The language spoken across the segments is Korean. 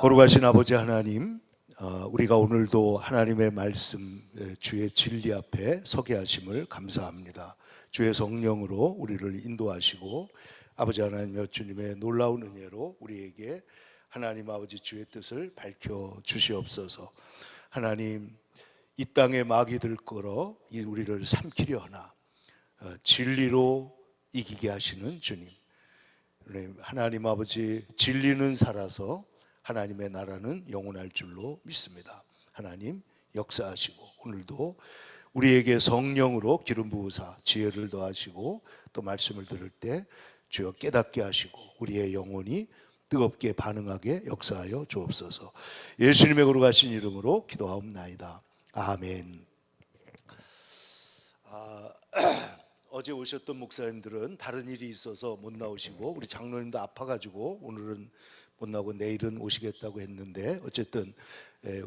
거룩하신 아버지 하나님, 우리가 오늘도 하나님의 말씀, 주의 진리 앞에 서게 하심을 감사합니다. 주의 성령으로 우리를 인도하시고 아버지 하나님의 주님의 놀라운 은혜로 우리에게 하나님 아버지 주의 뜻을 밝혀 주시옵소서. 하나님, 이 땅에 마귀들 끌어 우리를 삼키려 하나 진리로 이기게 하시는 주님, 하나님 아버지 진리는 살아서 하나님의 나라는 영원할 줄로 믿습니다. 하나님 역사하시고 오늘도 우리에게 성령으로 기름 부으사 지혜를 더하시고 또 말씀을 들을 때 주여 깨닫게 하시고 우리의 영혼이 뜨겁게 반응하게 역사하여 주옵소서. 예수님의 거룩하신 이름으로 기도하옵나이다. 아멘. 어제 오셨던 목사님들은 다른 일이 있어서 못 나오시고 우리 장로님도 아파가지고 오늘은 못 나오고 내일은 오시겠다고 했는데 어쨌든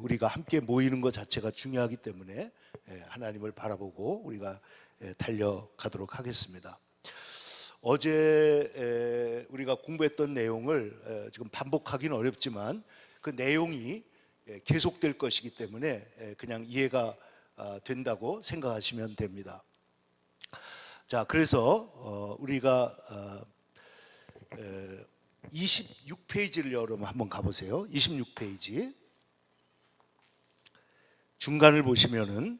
우리가 함께 모이는 것 자체가 중요하기 때문에 하나님을 바라보고 우리가 달려가도록 하겠습니다. 어제 우리가 공부했던 내용을 지금 반복하기는 어렵지만 그 내용이 계속될 것이기 때문에 그냥 이해가 된다고 생각하시면 됩니다. 자, 그래서 우리가 26페이지를 여러분 한번 가보세요. 26페이지 중간을 보시면은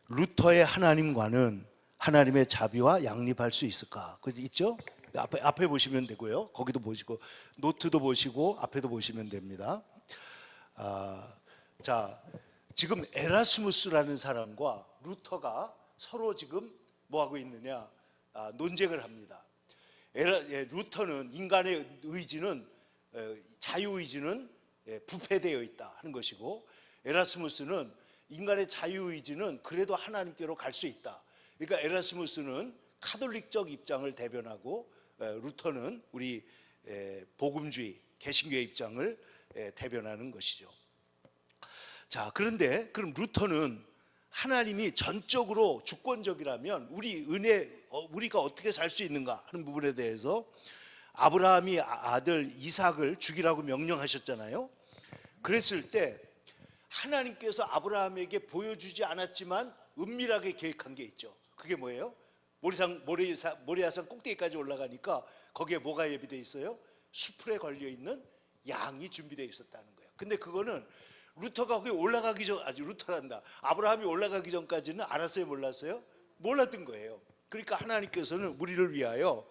루터의 하나님과는 하나님의 자비와 양립할 수 있을까? 그 있죠? 앞에 보시면 되고요. 거기도 보시고 노트도 보시고 앞에도 보시면 됩니다. 자, 지금 에라스무스라는 사람과 루터가 서로 지금 뭐 하고 있느냐? 논쟁을 합니다. 루터는 인간의 의지는 자유의지는 부패되어 있다 하는 것이고, 에라스무스는 인간의 자유의지는 그래도 하나님께로 갈 수 있다. 그러니까 에라스무스는 카톨릭적 입장을 대변하고 루터는 우리 복음주의 개신교의 입장을 대변하는 것이죠. 자, 그런데 그럼 루터는 하나님이 전적으로 주권적이라면 우리가 어떻게 살 수 있는가 하는 부분에 대해서 아브라함이 아들 이삭을 죽이라고 명령하셨잖아요. 그랬을 때 하나님께서 아브라함에게 보여주지 않았지만 은밀하게 계획한 게 있죠. 그게 뭐예요? 모리아산 꼭대기까지 올라가니까 거기에 뭐가 예비되어 있어요? 수풀에 걸려있는 양이 준비되어 있었다는 거예요. 근데 그거는 루터가 거기 올라가기 전, 루터란다. 아브라함이 올라가기 전까지는 알았어요, 몰랐어요? 몰랐던 거예요. 그러니까 하나님께서는 우리를 위하여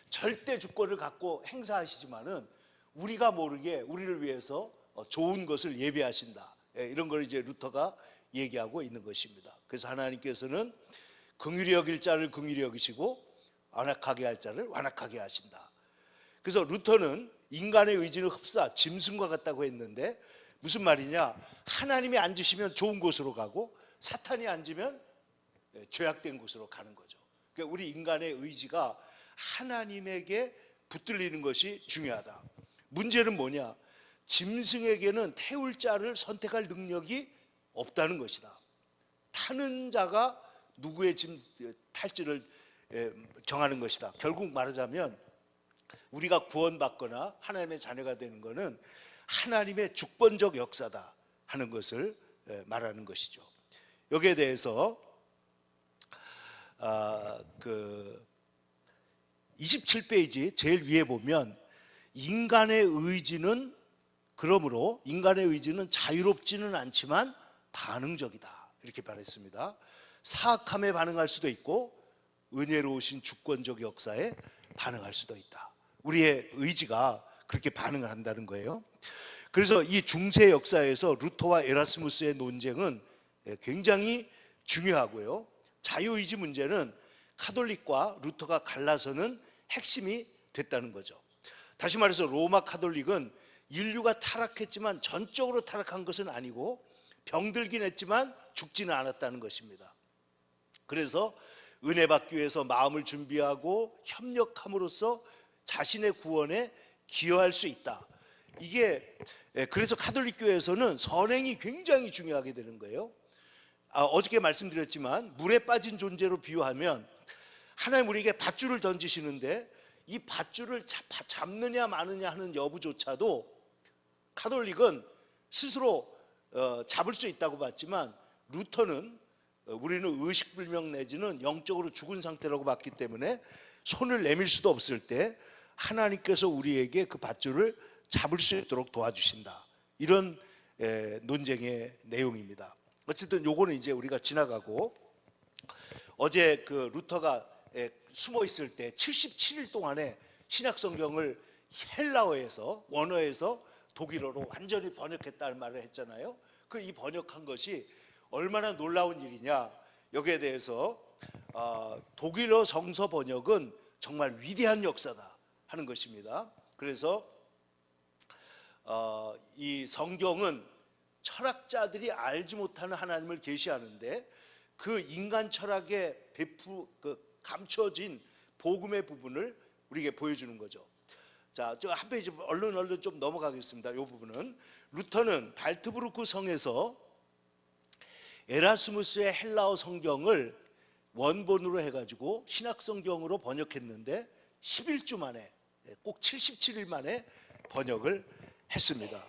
절대 주권을 갖고 행사하시지만은 우리가 모르게 우리를 위해서 좋은 것을 예비하신다. 이런 걸 이제 루터가 얘기하고 있는 것입니다. 그래서 하나님께서는 긍휼히 여길 자를 긍휼히 여기시고 완악하게 할 자를 완악하게 하신다. 그래서 루터는 인간의 의지는 흡사 짐승과 같다고 했는데 무슨 말이냐? 하나님이 앉으시면 좋은 곳으로 가고 사탄이 앉으면 죄악된 곳으로 가는 거죠. 그러니까 우리 인간의 의지가 하나님에게 붙들리는 것이 중요하다. 문제는 뭐냐? 짐승에게는 태울 자를 선택할 능력이 없다는 것이다. 타는 자가 누구의 탈지를 정하는 것이다. 결국 말하자면 우리가 구원받거나 하나님의 자녀가 되는 것은 하나님의 주권적 역사다 하는 것을 말하는 것이죠. 여기에 대해서 27페이지 제일 위에 보면 인간의 의지는 자유롭지는 않지만 반응적이다 이렇게 말했습니다. 사악함에 반응할 수도 있고 은혜로우신 주권적 역사에 반응할 수도 있다. 우리의 의지가 그렇게 반응을 한다는 거예요. 그래서 이 중세 역사에서 루터와 에라스무스의 논쟁은 굉장히 중요하고요. 자유의지 문제는 카톨릭과 루터가 갈라서는 핵심이 됐다는 거죠. 다시 말해서 로마 카톨릭은 인류가 타락했지만 전적으로 타락한 것은 아니고 병들긴 했지만 죽지는 않았다는 것입니다. 그래서 은혜 받기 위해서 마음을 준비하고 협력함으로써 자신의 구원에 기여할 수 있다. 이게 그래서 카톨릭 교회에서는 선행이 굉장히 중요하게 되는 거예요. 어저께 말씀드렸지만 물에 빠진 존재로 비유하면 하나님 우리에게 밧줄을 던지시는데 이 밧줄을 잡느냐 마느냐 하는 여부조차도 가톨릭은 스스로 잡을 수 있다고 봤지만 루터는 우리는 의식불명 내지는 영적으로 죽은 상태라고 봤기 때문에 손을 내밀 수도 없을 때 하나님께서 우리에게 그 밧줄을 잡을 수 있도록 도와주신다. 이런 논쟁의 내용입니다. 어쨌든 요거는 이제 우리가 지나가고, 어제 그 루터가 숨어 있을 때 77일 동안에 신약 성경을 헬라어에서 원어에서 독일어로 완전히 번역했다는 말을 했잖아요. 그 이 번역한 것이 얼마나 놀라운 일이냐, 여기에 대해서 독일어 성서 번역은 정말 위대한 역사다 하는 것입니다. 그래서 이 성경은 철학자들이 알지 못하는 하나님을 계시하는데 그 인간 철학에 감춰진 복음의 부분을 우리에게 보여주는 거죠. 자, 저 한 페이지 얼른 좀 넘어가겠습니다. 이 부분은 루터는 발트부르크 성에서 에라스무스의 헬라어 성경을 원본으로 해가지고 신약 성경으로 번역했는데 11주 만에, 꼭 77일 만에 번역을 했습니다.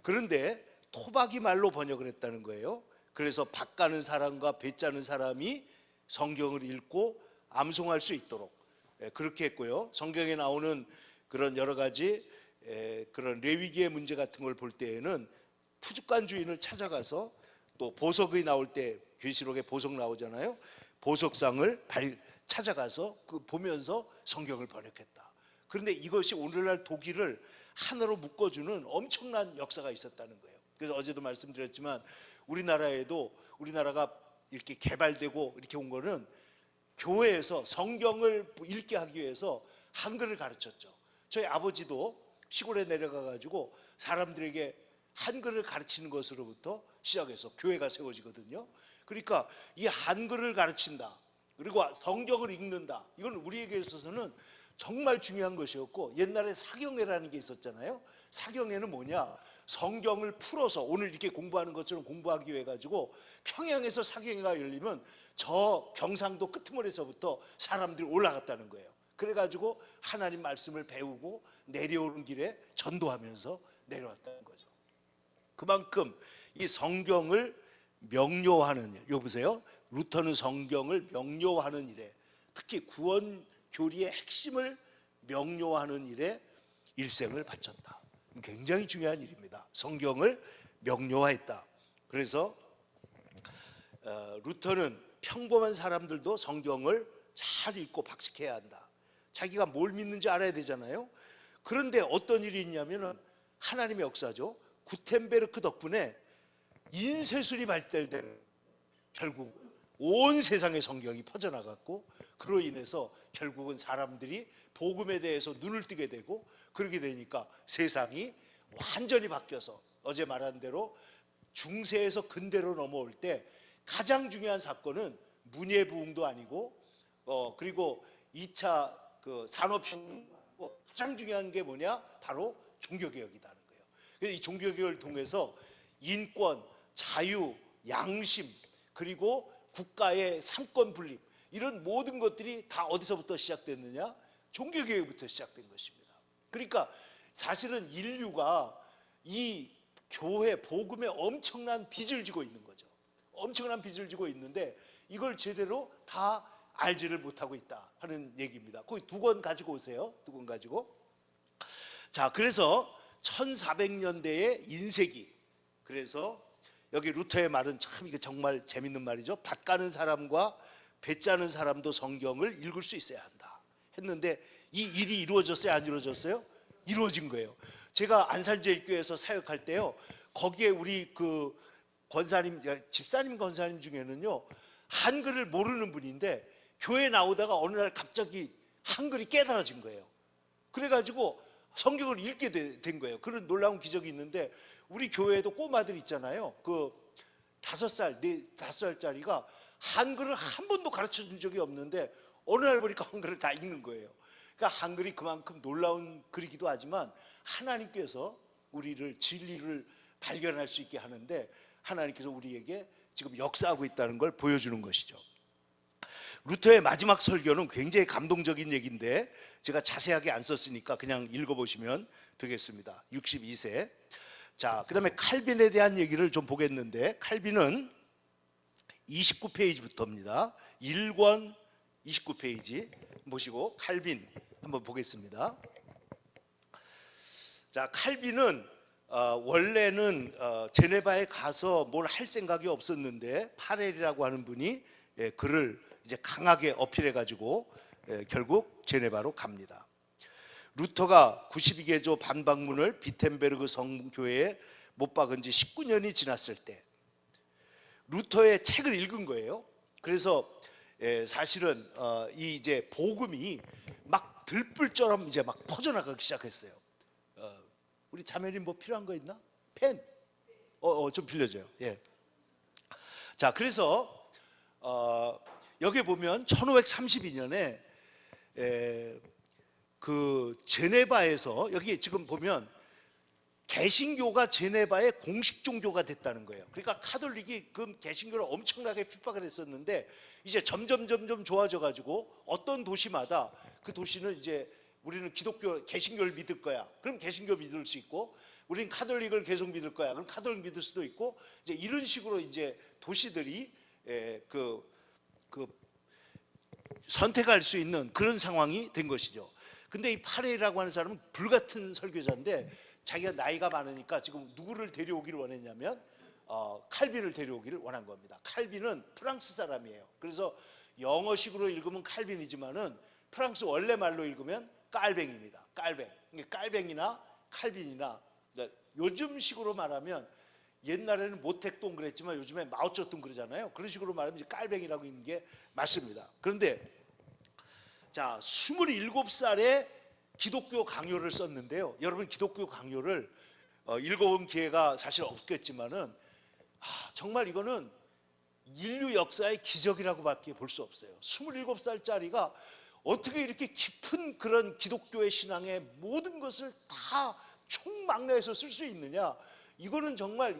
그런데 토박이 말로 번역을 했다는 거예요. 그래서 박 가는 사람과 배 짜는 사람이 성경을 읽고 암송할 수 있도록 그렇게 했고요. 성경에 나오는 그런 여러 가지 그런 레위기의 문제 같은 걸 볼 때에는 푸주간 주인을 찾아가서, 또 보석이 나올 때 계시록에 보석 나오잖아요. 보석상을 찾아가서 그 보면서 성경을 번역했다. 그런데 이것이 오늘날 독일을 하나로 묶어주는 엄청난 역사가 있었다는 거예요. 그래서 어제도 말씀드렸지만 우리나라가 이렇게 개발되고 이렇게 온 거는 교회에서 성경을 읽게 하기 위해서 한글을 가르쳤죠. 저희 아버지도 시골에 내려가 가지고 사람들에게 한글을 가르치는 것으로부터 시작해서 교회가 세워지거든요. 그러니까 이 한글을 가르친다, 그리고 성경을 읽는다, 이건 우리에게 있어서는 정말 중요한 것이었고, 옛날에 사경회라는 게 있었잖아요. 사경회는 뭐냐, 성경을 풀어서 오늘 이렇게 공부하는 것처럼 공부하기 위해 가지고 평양에서 사경회가 열리면 저 경상도 끄트머리에서부터 사람들이 올라갔다는 거예요. 그래가지고 하나님 말씀을 배우고 내려오는 길에 전도하면서 내려왔다는 거죠. 그만큼 이 성경을 명료화하는 일, 여보세요? 루터는 성경을 명료화하는 일에, 특히 구원 교리의 핵심을 명료화하는 일에 일생을 바쳤다. 굉장히 중요한 일입니다. 성경을 명료화했다. 그래서 루터는 평범한 사람들도 성경을 잘 읽고 박식해야 한다. 자기가 뭘 믿는지 알아야 되잖아요. 그런데 어떤 일이 있냐면은 하나님의 역사죠. 구텐베르크 덕분에 인쇄술이 발달되는, 결국 온 세상의 성경이 퍼져나갔고, 그로 인해서 결국은 사람들이 복음에 대해서 눈을 뜨게 되고, 그렇게 되니까 세상이 완전히 바뀌어서 어제 말한 대로 중세에서 근대로 넘어올 때 가장 중요한 사건은 문예부흥도 아니고, 그리고 2차 그 산업혁명, 가장 중요한 게 뭐냐, 바로 종교개혁이라는 거예요. 그래서 이 종교개혁을 통해서 인권, 자유, 양심, 그리고 국가의 삼권 분립, 이런 모든 것들이 다 어디서부터 시작됐느냐, 종교개혁부터 시작된 것입니다. 그러니까 사실은 인류가 이 교회 복음에 엄청난 빚을 지고 있는 거죠. 엄청난 빚을 지고 있는데 이걸 제대로 다 알지를 못하고 있다 하는 얘기입니다. 거기 두 권 가지고 오세요. 두 권 가지고. 자, 그래서 1400년대의 인쇄기. 그래서 여기 루터의 말은 참 이게 정말 재밌는 말이죠. 밭 가는 사람과 배 짜는 사람도 성경을 읽을 수 있어야 한다 했는데, 이 일이 이루어졌어요, 안 이루어졌어요? 이루어진 거예요. 제가 안산제일교회에서 사역할 때요, 거기에 우리 그 권사님, 집사님 권사님 중에는요 한글을 모르는 분인데 교회 나오다가 어느 날 갑자기 한글이 깨달아진 거예요. 그래가지고 성경을 읽게 된 거예요. 그런 놀라운 기적이 있는데, 우리 교회에도 꼬마들 있잖아요. 그 5살, 5살짜리가 한글을 한 번도 가르쳐 준 적이 없는데 어느 날 보니까 한글을 다 읽는 거예요. 그러니까 한글이 그만큼 놀라운 글이기도 하지만 하나님께서 우리를 진리를 발견할 수 있게 하는데 하나님께서 우리에게 지금 역사하고 있다는 걸 보여주는 것이죠. 루터의 마지막 설교는 굉장히 감동적인 얘기인데 제가 자세하게 안 썼으니까 그냥 읽어보시면 되겠습니다. 62세. 자, 그다음에 칼빈에 대한 얘기를 좀 보겠는데, 칼빈은 29페이지부터입니다. 1권 29페이지 보시고 칼빈 한번 보겠습니다. 자, 칼빈은 원래는 제네바에 가서 뭘 할 생각이 없었는데 파렐이라고 하는 분이 그를 이제 강하게 어필해 가지고 결국 제네바로 갑니다. 루터가 92개조 반박문을 비텐베르그 성교회에 못 박은 지 19년이 지났을 때 루터의 책을 읽은 거예요. 그래서 사실은 이 이제 복음이 막 들불처럼 이제 막 퍼져나가기 시작했어요. 우리 자매님 뭐 필요한 거 있나? 펜? 좀 빌려줘요. 예. 자, 그래서 여기 보면 1532년에 그 제네바에서 여기 지금 보면 개신교가 제네바의 공식 종교가 됐다는 거예요. 그러니까 카톨릭이 그 개신교를 엄청나게 핍박을 했었는데 이제 점점 좋아져 가지고 어떤 도시마다 그 도시는 이제 우리는 기독교 개신교를 믿을 거야. 그럼 개신교 믿을 수 있고, 우리는 카톨릭을 계속 믿을 거야. 그럼 카톨릭 믿을 수도 있고, 이제 이런 식으로 이제 도시들이 그 선택할 수 있는 그런 상황이 된 것이죠. 근데 이 파레라고 하는 사람은 불같은 설교자인데 자기가 나이가 많으니까 지금 누구를 데려오기를 원했냐면 칼빈을 데려오기를 원한 겁니다. 칼빈은 프랑스 사람이에요. 그래서 영어식으로 읽으면 칼빈이지만은 프랑스 원래 말로 읽으면 깔뱅입니다. 깔뱅. 깔뱅이나 칼빈이나 요즘식으로 말하면 옛날에는 모택동 그랬지만 요즘에 마오쩌둥 그러잖아요. 그런 식으로 말하면 이제 깔뱅이라고 있는 게 맞습니다. 그런데 자, 27살에 기독교 강요를 썼는데요. 여러분 기독교 강요를 읽어본 기회가 사실 없겠지만은 정말 이거는 인류 역사의 기적이라고 밖에 볼 수 없어요. 27살짜리가 어떻게 이렇게 깊은 그런 기독교의 신앙의 모든 것을 다 총망라해서 쓸 수 있느냐, 이거는 정말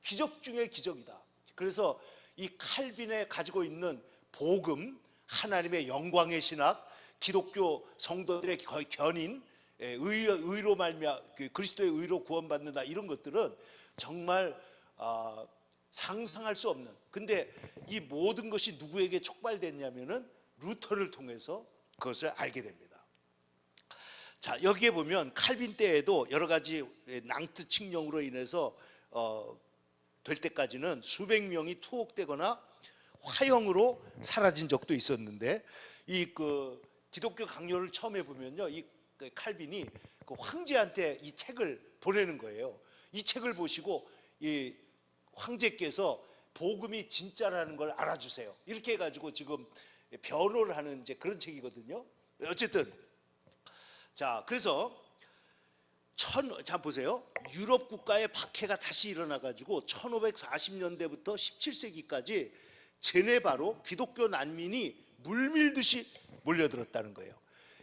기적 중의 기적이다. 그래서 이 칼빈에 가지고 있는 복음, 하나님의 영광의 신학, 기독교 성도들의 견인, 의로 말미암아 그리스도의 의로 구원받는다, 이런 것들은 정말 상상할 수 없는, 근데 이 모든 것이 누구에게 촉발됐냐면은 루터를 통해서 그것을 알게 됩니다. 자, 여기에 보면 칼빈 때에도 여러 가지 낭트 칙령으로 인해서 될 때까지는 수백 명이 투옥되거나 화형으로 사라진 적도 있었는데, 이 기독교 강요를 처음 해보면요, 이 칼빈이 그 황제한테 이 책을 보내는 거예요. 이 책을 보시고 이 황제께서 복음이 진짜라는 걸 알아주세요. 이렇게 해가지고 지금 변호를 하는 이제 그런 책이거든요. 어쨌든 자, 그래서 자 보세요. 유럽 국가의 박해가 다시 일어나가지고 1540년대부터 17세기까지 제네바로 기독교 난민이 물밀듯이 몰려들었다는 거예요.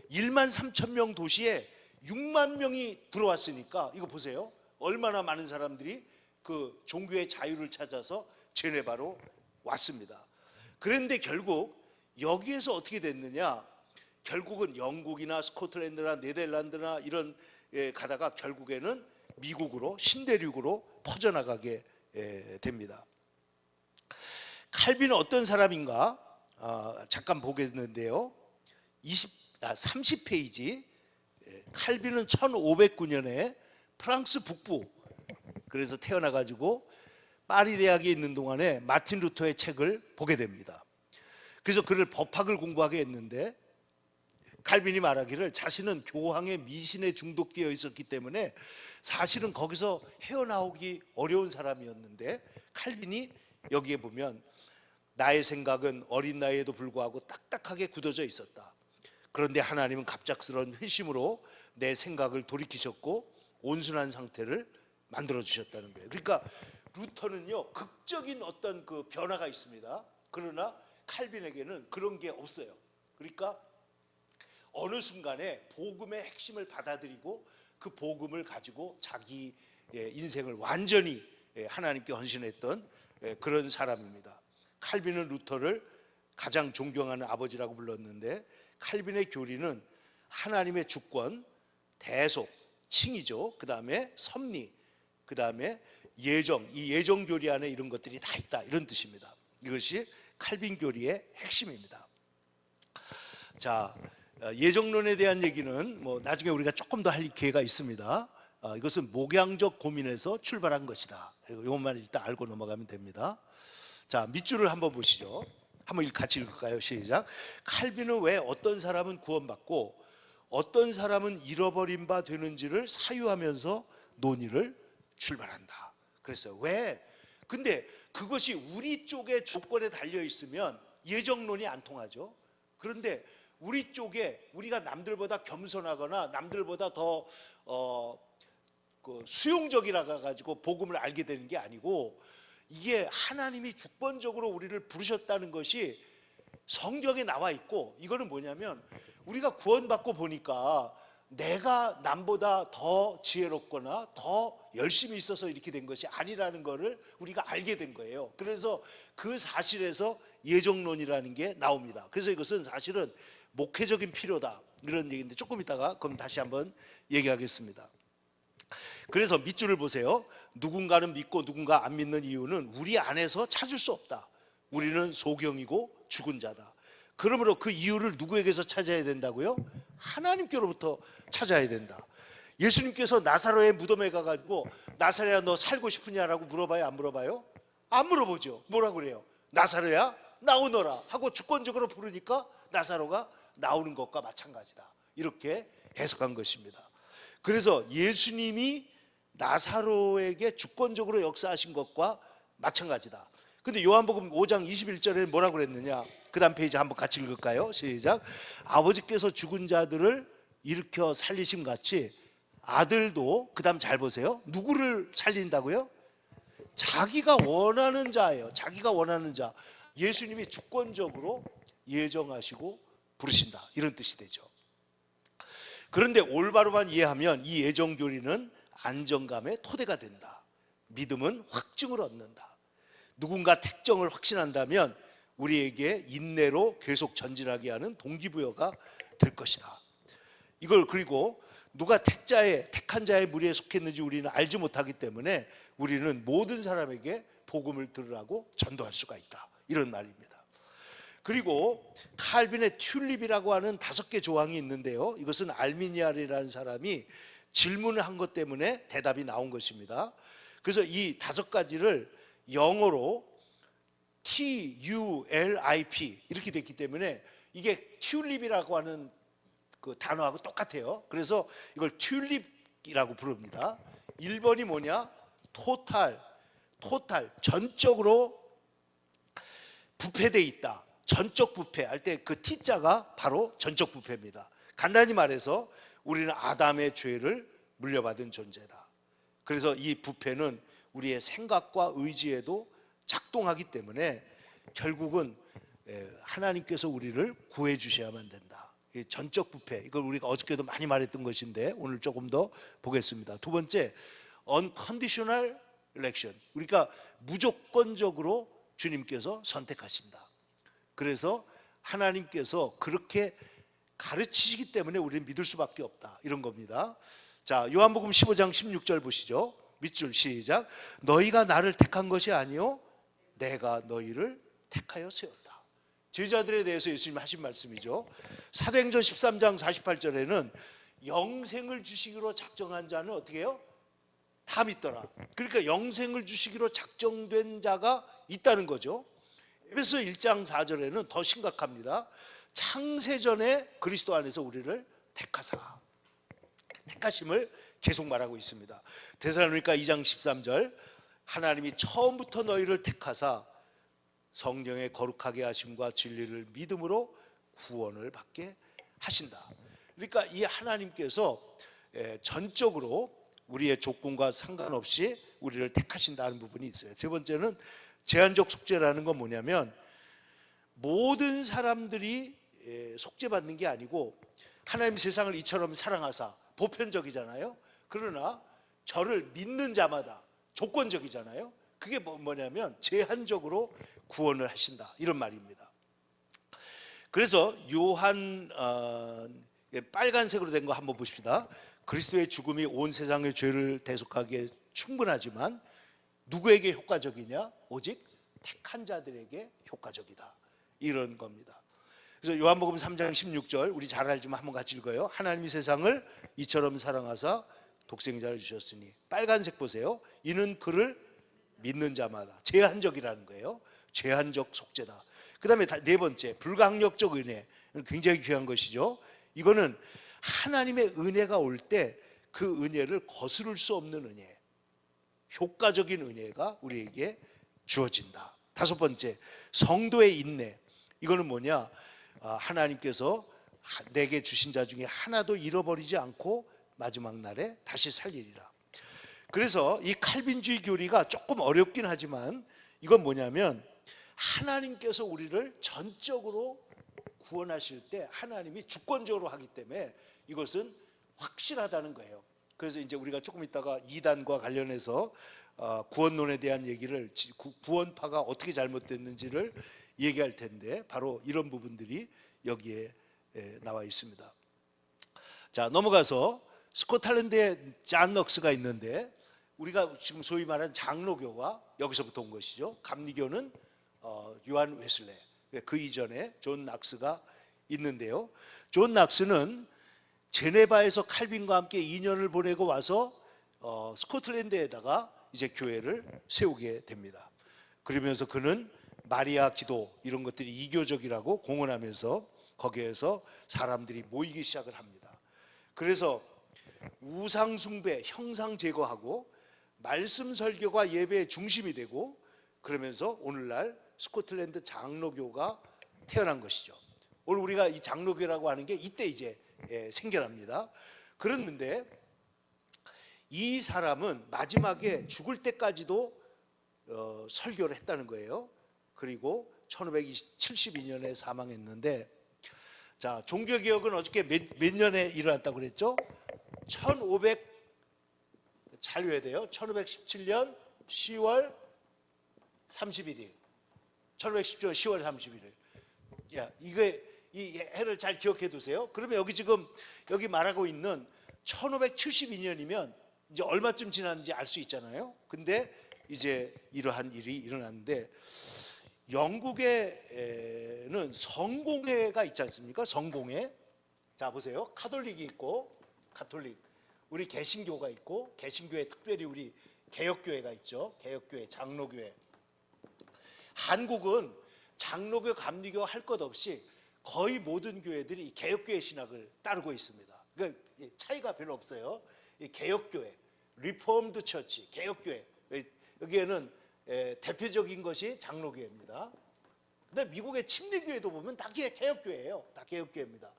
1만 3천 명 도시에 6만 명이 들어왔으니까 이거 보세요. 얼마나 많은 사람들이 그 종교의 자유를 찾아서 제네바로 왔습니다. 그런데 결국 여기에서 어떻게 됐느냐, 결국은 영국이나 스코틀랜드나 네덜란드나 이런 가다가 결국에는 미국으로, 신대륙으로 퍼져나가게 됩니다. 칼빈은 어떤 사람인가 잠깐 보겠는데요. 30페이지. 칼빈은 1509년에 프랑스 북부, 그래서 태어나가지고 파리 대학에 있는 동안에 마틴 루터의 책을 보게 됩니다. 그래서 그를 법학을 공부하게 했는데, 칼빈이 말하기를 자신은 교황의 미신에 중독되어 있었기 때문에 사실은 거기서 헤어나오기 어려운 사람이었는데, 칼빈이 여기에 보면 나의 생각은 어린 나이에도 불구하고 딱딱하게 굳어져 있었다. 그런데 하나님은 갑작스러운 회심으로 내 생각을 돌이키셨고 온순한 상태를 만들어 주셨다는 거예요. 그러니까 루터는요, 극적인 어떤 그 변화가 있습니다. 그러나 칼빈에게는 그런 게 없어요. 그러니까 어느 순간에 복음의 핵심을 받아들이고 그 복음을 가지고 자기 인생을 완전히 하나님께 헌신했던 그런 사람입니다. 칼빈은 루터를 가장 존경하는 아버지라고 불렀는데, 칼빈의 교리는 하나님의 주권, 대속, 칭의죠. 그 다음에 섭리, 그 다음에 예정, 이 예정 교리 안에 이런 것들이 다 있다, 이런 뜻입니다. 이것이 칼빈 교리의 핵심입니다. 자, 예정론에 대한 얘기는 뭐 나중에 우리가 조금 더 할 기회가 있습니다. 이것은 목양적 고민에서 출발한 것이다. 이것만 일단 알고 넘어가면 됩니다. 자, 밑줄을 한번 보시죠. 한번 같이 읽을까요? 시작. 칼빈은 왜 어떤 사람은 구원받고 어떤 사람은 잃어버린 바 되는지를 사유하면서 논의를 출발한다. 그랬어요. 왜? 근데 그것이 우리 쪽의 조건에 달려 있으면 예정론이 안 통하죠. 그런데 우리 쪽에 우리가 남들보다 겸손하거나 남들보다 더 수용적이라 가지고 복음을 알게 되는 게 아니고, 이게 하나님이 주권적으로 우리를 부르셨다는 것이 성경에 나와 있고, 이거는 뭐냐면 우리가 구원받고 보니까 내가 남보다 더 지혜롭거나 더 열심히 있어서 이렇게 된 것이 아니라는 것을 우리가 알게 된 거예요. 그래서 그 사실에서 예정론이라는 게 나옵니다. 그래서 이것은 사실은 목회적인 필요다, 이런 얘기인데 조금 이따가 그럼 다시 한번 얘기하겠습니다. 그래서 밑줄을 보세요. 누군가는 믿고 누군가 안 믿는 이유는 우리 안에서 찾을 수 없다. 우리는 소경이고 죽은 자다. 그러므로 그 이유를 누구에게서 찾아야 된다고요? 하나님께로부터 찾아야 된다. 예수님께서 나사로의 무덤에 가가지고 나사로야 너 살고 싶으냐라고 물어봐요? 안 물어봐요? 안 물어보죠. 뭐라고 그래요? 나사로야 나오너라 하고 주권적으로 부르니까 나사로가 나오는 것과 마찬가지다, 이렇게 해석한 것입니다. 그래서 예수님이 나사로에게 주권적으로 역사하신 것과 마찬가지다. 근데 요한복음 5장 21절에 뭐라고 그랬느냐? 그 다음 페이지 한번 같이 읽을까요? 시작. 아버지께서 죽은 자들을 일으켜 살리심 같이 아들도, 그 다음 잘 보세요, 누구를 살린다고요? 자기가 원하는 자예요. 자기가 원하는 자. 예수님이 주권적으로 예정하시고 부르신다, 이런 뜻이 되죠. 그런데 올바로만 이해하면 이 예정교리는 안정감의 토대가 된다. 믿음은 확증을 얻는다. 누군가 특정을 확신한다면 우리에게 인내로 계속 전진하게 하는 동기부여가 될 것이다. 이걸, 그리고 누가 택한 자의 무리에 속했는지 우리는 알지 못하기 때문에 우리는 모든 사람에게 복음을 들으라고 전도할 수가 있다, 이런 말입니다. 그리고 칼빈의 튤립이라고 하는 5개 조항이 있는데요, 이것은 알미니아리라는 사람이 질문을 한 것 때문에 대답이 나온 것입니다. 그래서 이 5가지를 영어로 TULIP 이렇게 됐기 때문에 이게 튤립이라고 하는 그 단어하고 똑같아요. 그래서 이걸 튤립이라고 부릅니다. 1번이 뭐냐? 토탈, 전적으로 부패되어 있다. 전적 부패 할 때 그 T자가 바로 전적 부패입니다. 간단히 말해서 우리는 아담의 죄를 물려받은 존재다. 그래서 이 부패는 우리의 생각과 의지에도 작동하기 때문에 결국은 하나님께서 우리를 구해 주셔야만 된다. 전적 부패, 이걸 우리가 어저께도 많이 말했던 것인데 오늘 조금 더 보겠습니다. 두 번째, unconditional election, 우리가 무조건적으로 주님께서 선택하신다. 그래서 하나님께서 그렇게 가르치시기 때문에 우리는 믿을 수밖에 없다, 이런 겁니다. 자, 요한복음 15장 16절 보시죠. 밑줄 시작. 너희가 나를 택한 것이 아니요 내가 너희를 택하여 세웠다. 제자들에 대해서 예수님이 하신 말씀이죠. 사도행전 13장 48절에는 영생을 주시기로 작정한 자는 어떻게 해요? 다 믿더라. 그러니까 영생을 주시기로 작정된 자가 있다는 거죠. 에베소 1장 4절에는 더 심각합니다. 창세전에 그리스도 안에서 우리를 택하심을 계속 말하고 있습니다. 데살로니가 2장 13절, 하나님이 처음부터 너희를 택하사 성령의 거룩하게 하심과 진리를 믿음으로 구원을 받게 하신다. 그러니까 이 하나님께서 전적으로 우리의 조건과 상관없이 우리를 택하신다는 부분이 있어요. 세 번째는 제한적 속죄라는 건 뭐냐면 모든 사람들이 속죄받는 게 아니고, 하나님 세상을 이처럼 사랑하사 보편적이잖아요. 그러나 저를 믿는 자마다 조건적이잖아요. 그게 뭐냐면 제한적으로 구원을 하신다, 이런 말입니다. 그래서 요한 빨간색으로 된 거 한번 보십시다. 그리스도의 죽음이 온 세상의 죄를 대속하게 충분하지만 누구에게 효과적이냐? 오직 택한 자들에게 효과적이다. 이런 겁니다. 그래서 요한복음 3장 16절 우리 잘 알지만 한번 같이 읽어요. 하나님이 세상을 이처럼 사랑하사 독생자를 주셨으니, 빨간색 보세요. 이는 그를 믿는 자마다, 제한적이라는 거예요. 제한적 속죄다. 그 다음에 네 번째, 불강력적 은혜. 굉장히 귀한 것이죠. 이거는 하나님의 은혜가 올 때 그 은혜를 거스를 수 없는 은혜, 효과적인 은혜가 우리에게 주어진다. 다섯 번째, 성도의 인내. 이거는 뭐냐? 하나님께서 내게 주신 자 중에 하나도 잃어버리지 않고 마지막 날에 다시 살리리라. 그래서 이 칼빈주의 교리가 조금 어렵긴 하지만 이건 뭐냐면, 하나님께서 우리를 전적으로 구원하실 때 하나님이 주권적으로 하기 때문에 이것은 확실하다는 거예요. 그래서 이제 우리가 조금 있다가 이단과 관련해서 구원론에 대한 얘기를, 구원파가 어떻게 잘못됐는지를 얘기할 텐데, 바로 이런 부분들이 여기에 나와 있습니다. 자, 넘어가서 스코틀랜드에 잔 넉스가 있는데, 우리가 지금 소위 말하는 장로교가 여기서부터 온 것이죠. 감리교는 요한 웨슬레, 그 이전에 존 낙스가 있는데요. 존 낙스는 제네바에서 칼빈과 함께 2년을 보내고 와서 스코틀랜드에다가 이제 교회를 세우게 됩니다. 그러면서 그는 마리아 기도 이런 것들이 이교적이라고 공언하면서 거기에서 사람들이 모이기 시작을 합니다. 그래서 우상 숭배, 형상 제거하고 말씀 설교가 예배의 중심이 되고, 그러면서 오늘날 스코틀랜드 장로교가 태어난 것이죠. 오늘 우리가 이 장로교라고 하는 게 이때 이제 생겨납니다. 그랬는데 이 사람은 마지막에 죽을 때까지도 설교를 했다는 거예요. 그리고 1572년에 사망했는데, 자, 종교개혁은 어저께 몇 년에 일어났다고 그랬죠? 잘 외워야 돼요. 1517년 10월 31일. 1517년 10월 31일. 야, 이 해를 잘 기억해 두세요. 그러면 여기 지금 여기 말하고 있는 1572년이면 이제 얼마쯤 지났는지 알 수 있잖아요. 근데 이제 이러한 일이 일어났는데, 영국에는 성공회가 있지 않습니까? 성공회. 자, 보세요. 카톨릭이 있고, 가톨릭. 우리 개신교가 있고, 개신교회 특별히 우리 개혁교회가 있죠. 개혁교회, 장로교회. 한국은 장로교, 감리교 할 것 없이 거의 모든 교회들이 개혁교회 신학을 따르고 있습니다. 그러니까 차이가 별로 없어요. 개혁교회, 리폼드 처치, 개혁교회. 여기에는 대표적인 것이 장로교회입니다. 근데 미국의 침례교회도 보면 다 개혁교회예요. 다 개혁교회입니다.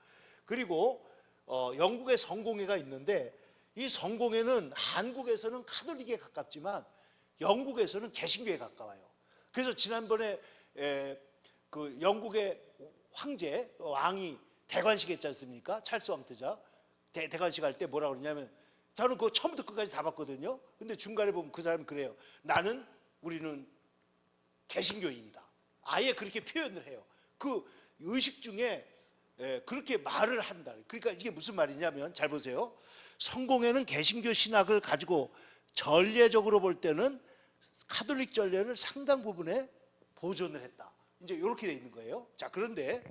그리고 영국의 성공회가 있는데, 이 성공회는 한국에서는 카톨릭에 가깝지만 영국에서는 개신교에 가까워요. 그래서 지난번에 그 영국의 황제, 왕이 대관식 했지 않습니까? 찰스 왕태자 대관식 할 때 뭐라고 그러냐면, 저는 그거 처음부터 끝까지 다 봤거든요. 근데 중간에 보면 그 사람이 그래요. 우리는 개신교인이다. 아예 그렇게 표현을 해요. 그 의식 중에 그렇게 말을 한다. 그러니까 이게 무슨 말이냐면, 잘 보세요. 성공회는 개신교 신학을 가지고 전례적으로 볼 때는 카톨릭 전례를 상당 부분에 보존을 했다. 이제 이렇게 돼 있는 거예요. 자, 그런데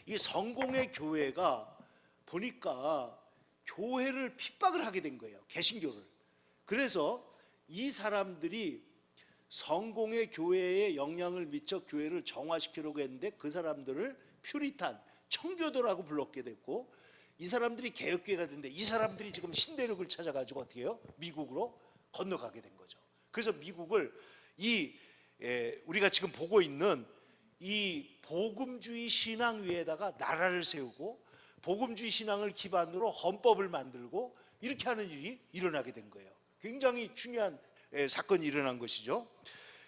이 성공회 교회가 보니까 교회를 핍박을 하게 된 거예요. 개신교를. 그래서 이 사람들이 성공회 교회에 영향을 미쳐 교회를 정화시키려고 했는데, 그 사람들을 퓨리탄, 청교도라고 불렀게 됐고, 이 사람들이 개혁교회가 됐는데, 이 사람들이 지금 신대륙을 찾아가지고 어떻게 해요? 미국으로 건너가게 된 거죠. 그래서 미국을 우리가 지금 보고 있는 이 복음주의 신앙 위에다가 나라를 세우고, 복음주의 신앙을 기반으로 헌법을 만들고, 이렇게 하는 일이 일어나게 된 거예요. 굉장히 중요한 사건이 일어난 것이죠.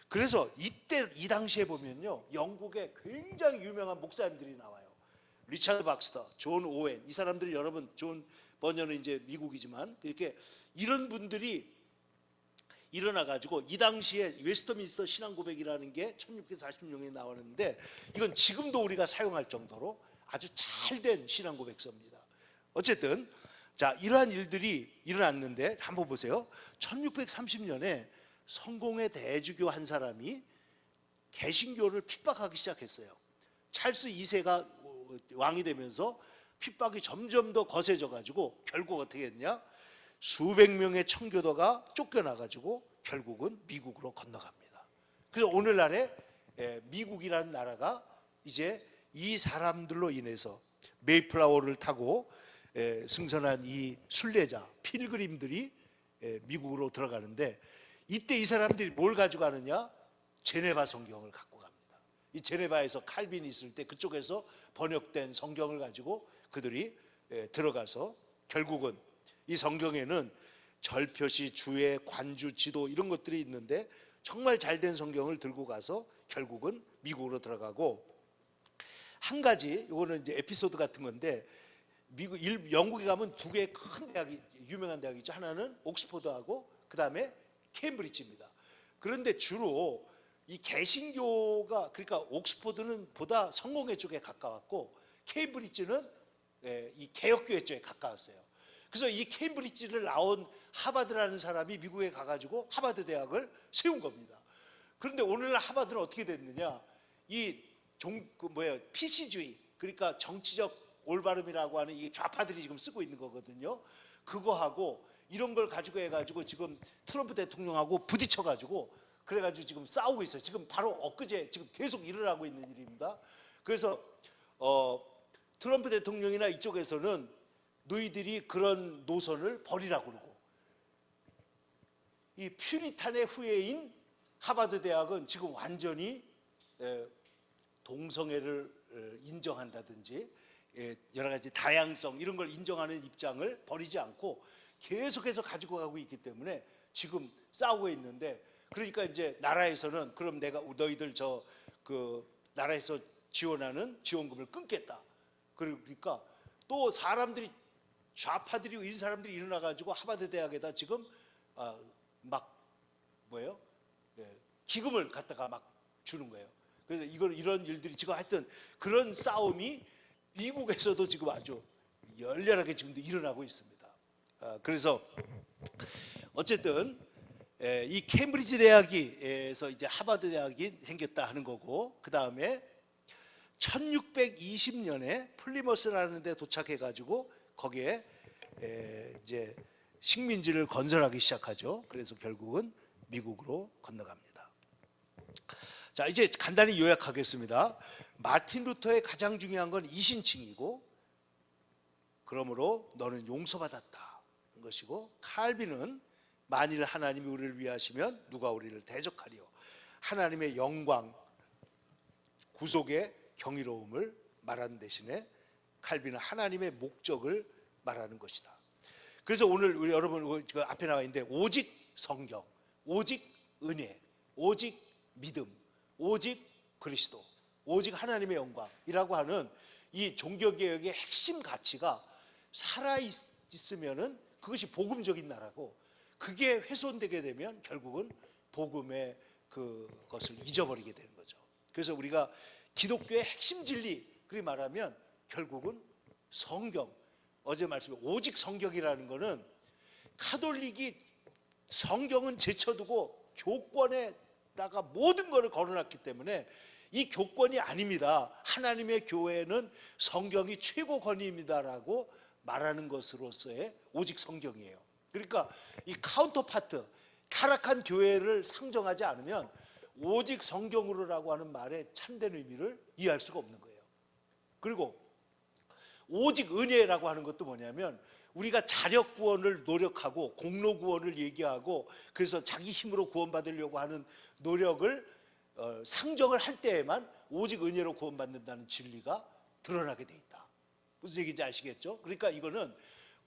그래서 이 당시에 보면요, 영국에 굉장히 유명한 목사님들이 나와요. 리차드 박스터, 존 오웬, 이 사람들이, 여러분, 존 버녀는 이제 미국이지만, 이렇게 이런 분들이 일어나가지고 이 당시에 웨스터민스터 신앙고백이라는 게 1646년에 나오는데, 이건 지금도 우리가 사용할 정도로 아주 잘된 신앙고백서입니다. 어쨌든 자, 이러한 일들이 일어났는데 한번 보세요. 1630년에 성공의 대주교 한 사람이 개신교를 핍박하기 시작했어요. 찰스 2세가 왕이 되면서 핍박이 점점 더 거세져 가지고 결국 어떻게 했냐? 수백 명의 청교도가 쫓겨나가지고 결국은 미국으로 건너갑니다. 그래서 오늘날에 미국이라는 나라가 이제 이 사람들로 인해서 메이플라워를 타고 승선한 이 순례자 필그림들이 미국으로 들어가는데, 이때 이 사람들이 뭘 가져가느냐? 제네바 성경을 갖고 갑니다. 이 제네바에서 칼빈이 있을 때 그쪽에서 번역된 성경을 가지고 그들이 들어가서 결국은 이 성경에는 절표시, 주의, 관주, 지도 이런 것들이 있는데 정말 잘된 성경을 들고 가서 결국은 미국으로 들어가고, 한 가지 이거는 이제 에피소드 같은 건데, 영국에 가면 두 개의 큰 대학이, 유명한 대학이 있죠. 하나는 옥스퍼드하고 그 다음에 케임브리지입니다. 그런데 주로 이 개신교가, 그러니까 옥스퍼드는 보다 성공회 쪽에 가까웠고 케임브리지는 이 개혁교회 쪽에 가까웠어요. 그래서 이 케임브리지를 나온 하버드라는 사람이 미국에 가가지고 하버드 대학을 세운 겁니다. 그런데 오늘날 하버드는 어떻게 됐느냐? 이 PC주의, 그러니까 정치적 올바름이라고 하는 이 좌파들이 지금 쓰고 있는 거거든요. 그거하고 이런 걸 가지고 해가지고 지금 트럼프 대통령하고 부딪혀가지고 그래가지고 지금 싸우고 있어요. 지금 바로 엊그제 지금 계속 일어나고 있는 일입니다. 그래서 트럼프 대통령이나 이쪽에서는 너희들이 그런 노선을 버리라고 그러고, 이 퓨리탄의 후예인 하버드 대학은 지금 완전히 동성애를 인정한다든지 여러 가지 다양성 이런 걸 인정하는 입장을 버리지 않고 계속해서 가지고 가고 있기 때문에 지금 싸우고 있는데, 그러니까 이제 나라에서는 그럼 내가 너희들 나라에서 지원하는 지원금을 끊겠다. 그러니까 또 사람들이, 좌파들이, 이런 사람들이 일어나 가지고 하버드 대학에다 지금 기금을 갖다가 막 주는 거예요. 그래서 이런 일들이 지금 하여튼 그런 싸움이 미국에서도 지금 아주 열렬하게 지금도 일어나고 있습니다. 그래서 어쨌든 이 케임브리지 대학에서 이제 하버드 대학이 생겼다 하는 거고, 그 다음에 1620년에 플리머스라는 데 도착해 가지고 거기에 이제 식민지를 건설하기 시작하죠. 그래서 결국은 미국으로 건너갑니다. 자, 이제 간단히 요약하겠습니다. 마틴 루터의 가장 중요한 건 이신칭이고, 그러므로 너는 용서받았다 는 것이고, 칼빈은 만일 하나님이 우리를 위하시면 누가 우리를 대적하리요. 하나님의 영광, 구속의 경이로움을 말하는 대신에 칼빈은 하나님의 목적을 말하는 것이다. 그래서 오늘 우리 여러분 그 앞에 나와 있는데, 오직 성경, 오직 은혜, 오직 믿음, 오직 그리스도, 오직 하나님의 영광이라고 하는 이 종교개혁의 핵심 가치가 살아있으면은 그것이 복음적인 나라고, 그게 훼손되게 되면 결국은 복음의 그것을 잊어버리게 되는 거죠. 그래서 우리가 기독교의 핵심 진리, 그리 말하면 결국은 성경, 어제 말씀에 오직 성경이라는 거는 카톨릭이 성경은 제쳐두고 교권에다가 모든 것을 걸어놨기 때문에 이 교권이 아닙니다. 하나님의 교회는 성경이 최고 권위입니다라고 말하는 것으로서의 오직 성경이에요. 그러니까 이 카운터파트, 타락한 교회를 상정하지 않으면 오직 성경으로라고 하는 말의 참된 의미를 이해할 수가 없는 거예요. 그리고 오직 은혜라고 하는 것도 뭐냐면, 우리가 자력 구원을 노력하고 공로 구원을 얘기하고 그래서 자기 힘으로 구원받으려고 하는 노력을 상정을 할 때에만 오직 은혜로 구원받는다는 진리가 드러나게 돼 있다. 무슨 얘기인지 아시겠죠? 그러니까 이거는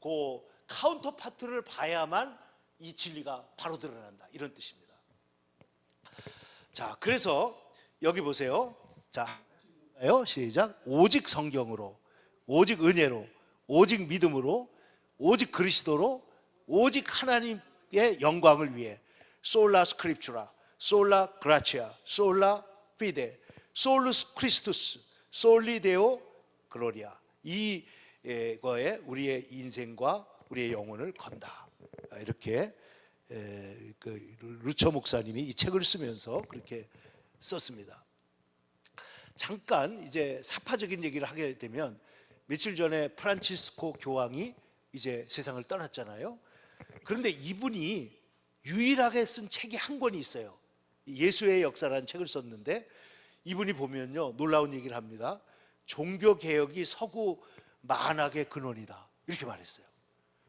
그 카운터파트를 봐야만 이 진리가 바로 드러난다, 이런 뜻입니다. 자, 그래서 여기 보세요. 자, 시작. 오직 성경으로, 오직 은혜로, 오직 믿음으로, 오직 그리스도로, 오직 하나님의 영광을 위해 솔라 스크립추라, 솔라 그라치아, 솔라 피데, 솔루스 크리스투스, 솔리 데오 글로리아, 이거에 우리의 인생과 우리의 영혼을 건다. 이렇게 그 루처 목사님이 이 책을 쓰면서 그렇게 썼습니다. 잠깐 이제 사파적인 얘기를 하게 되면 며칠 전에 프란치스코 교황이 이제 세상을 떠났잖아요. 그런데 이분이 유일하게 쓴 책이 한 권이 있어요. 예수의 역사라는 책을 썼는데 이분이 보면요 놀라운 얘기를 합니다. 종교개혁이 서구 만학의 근원이다 이렇게 말했어요.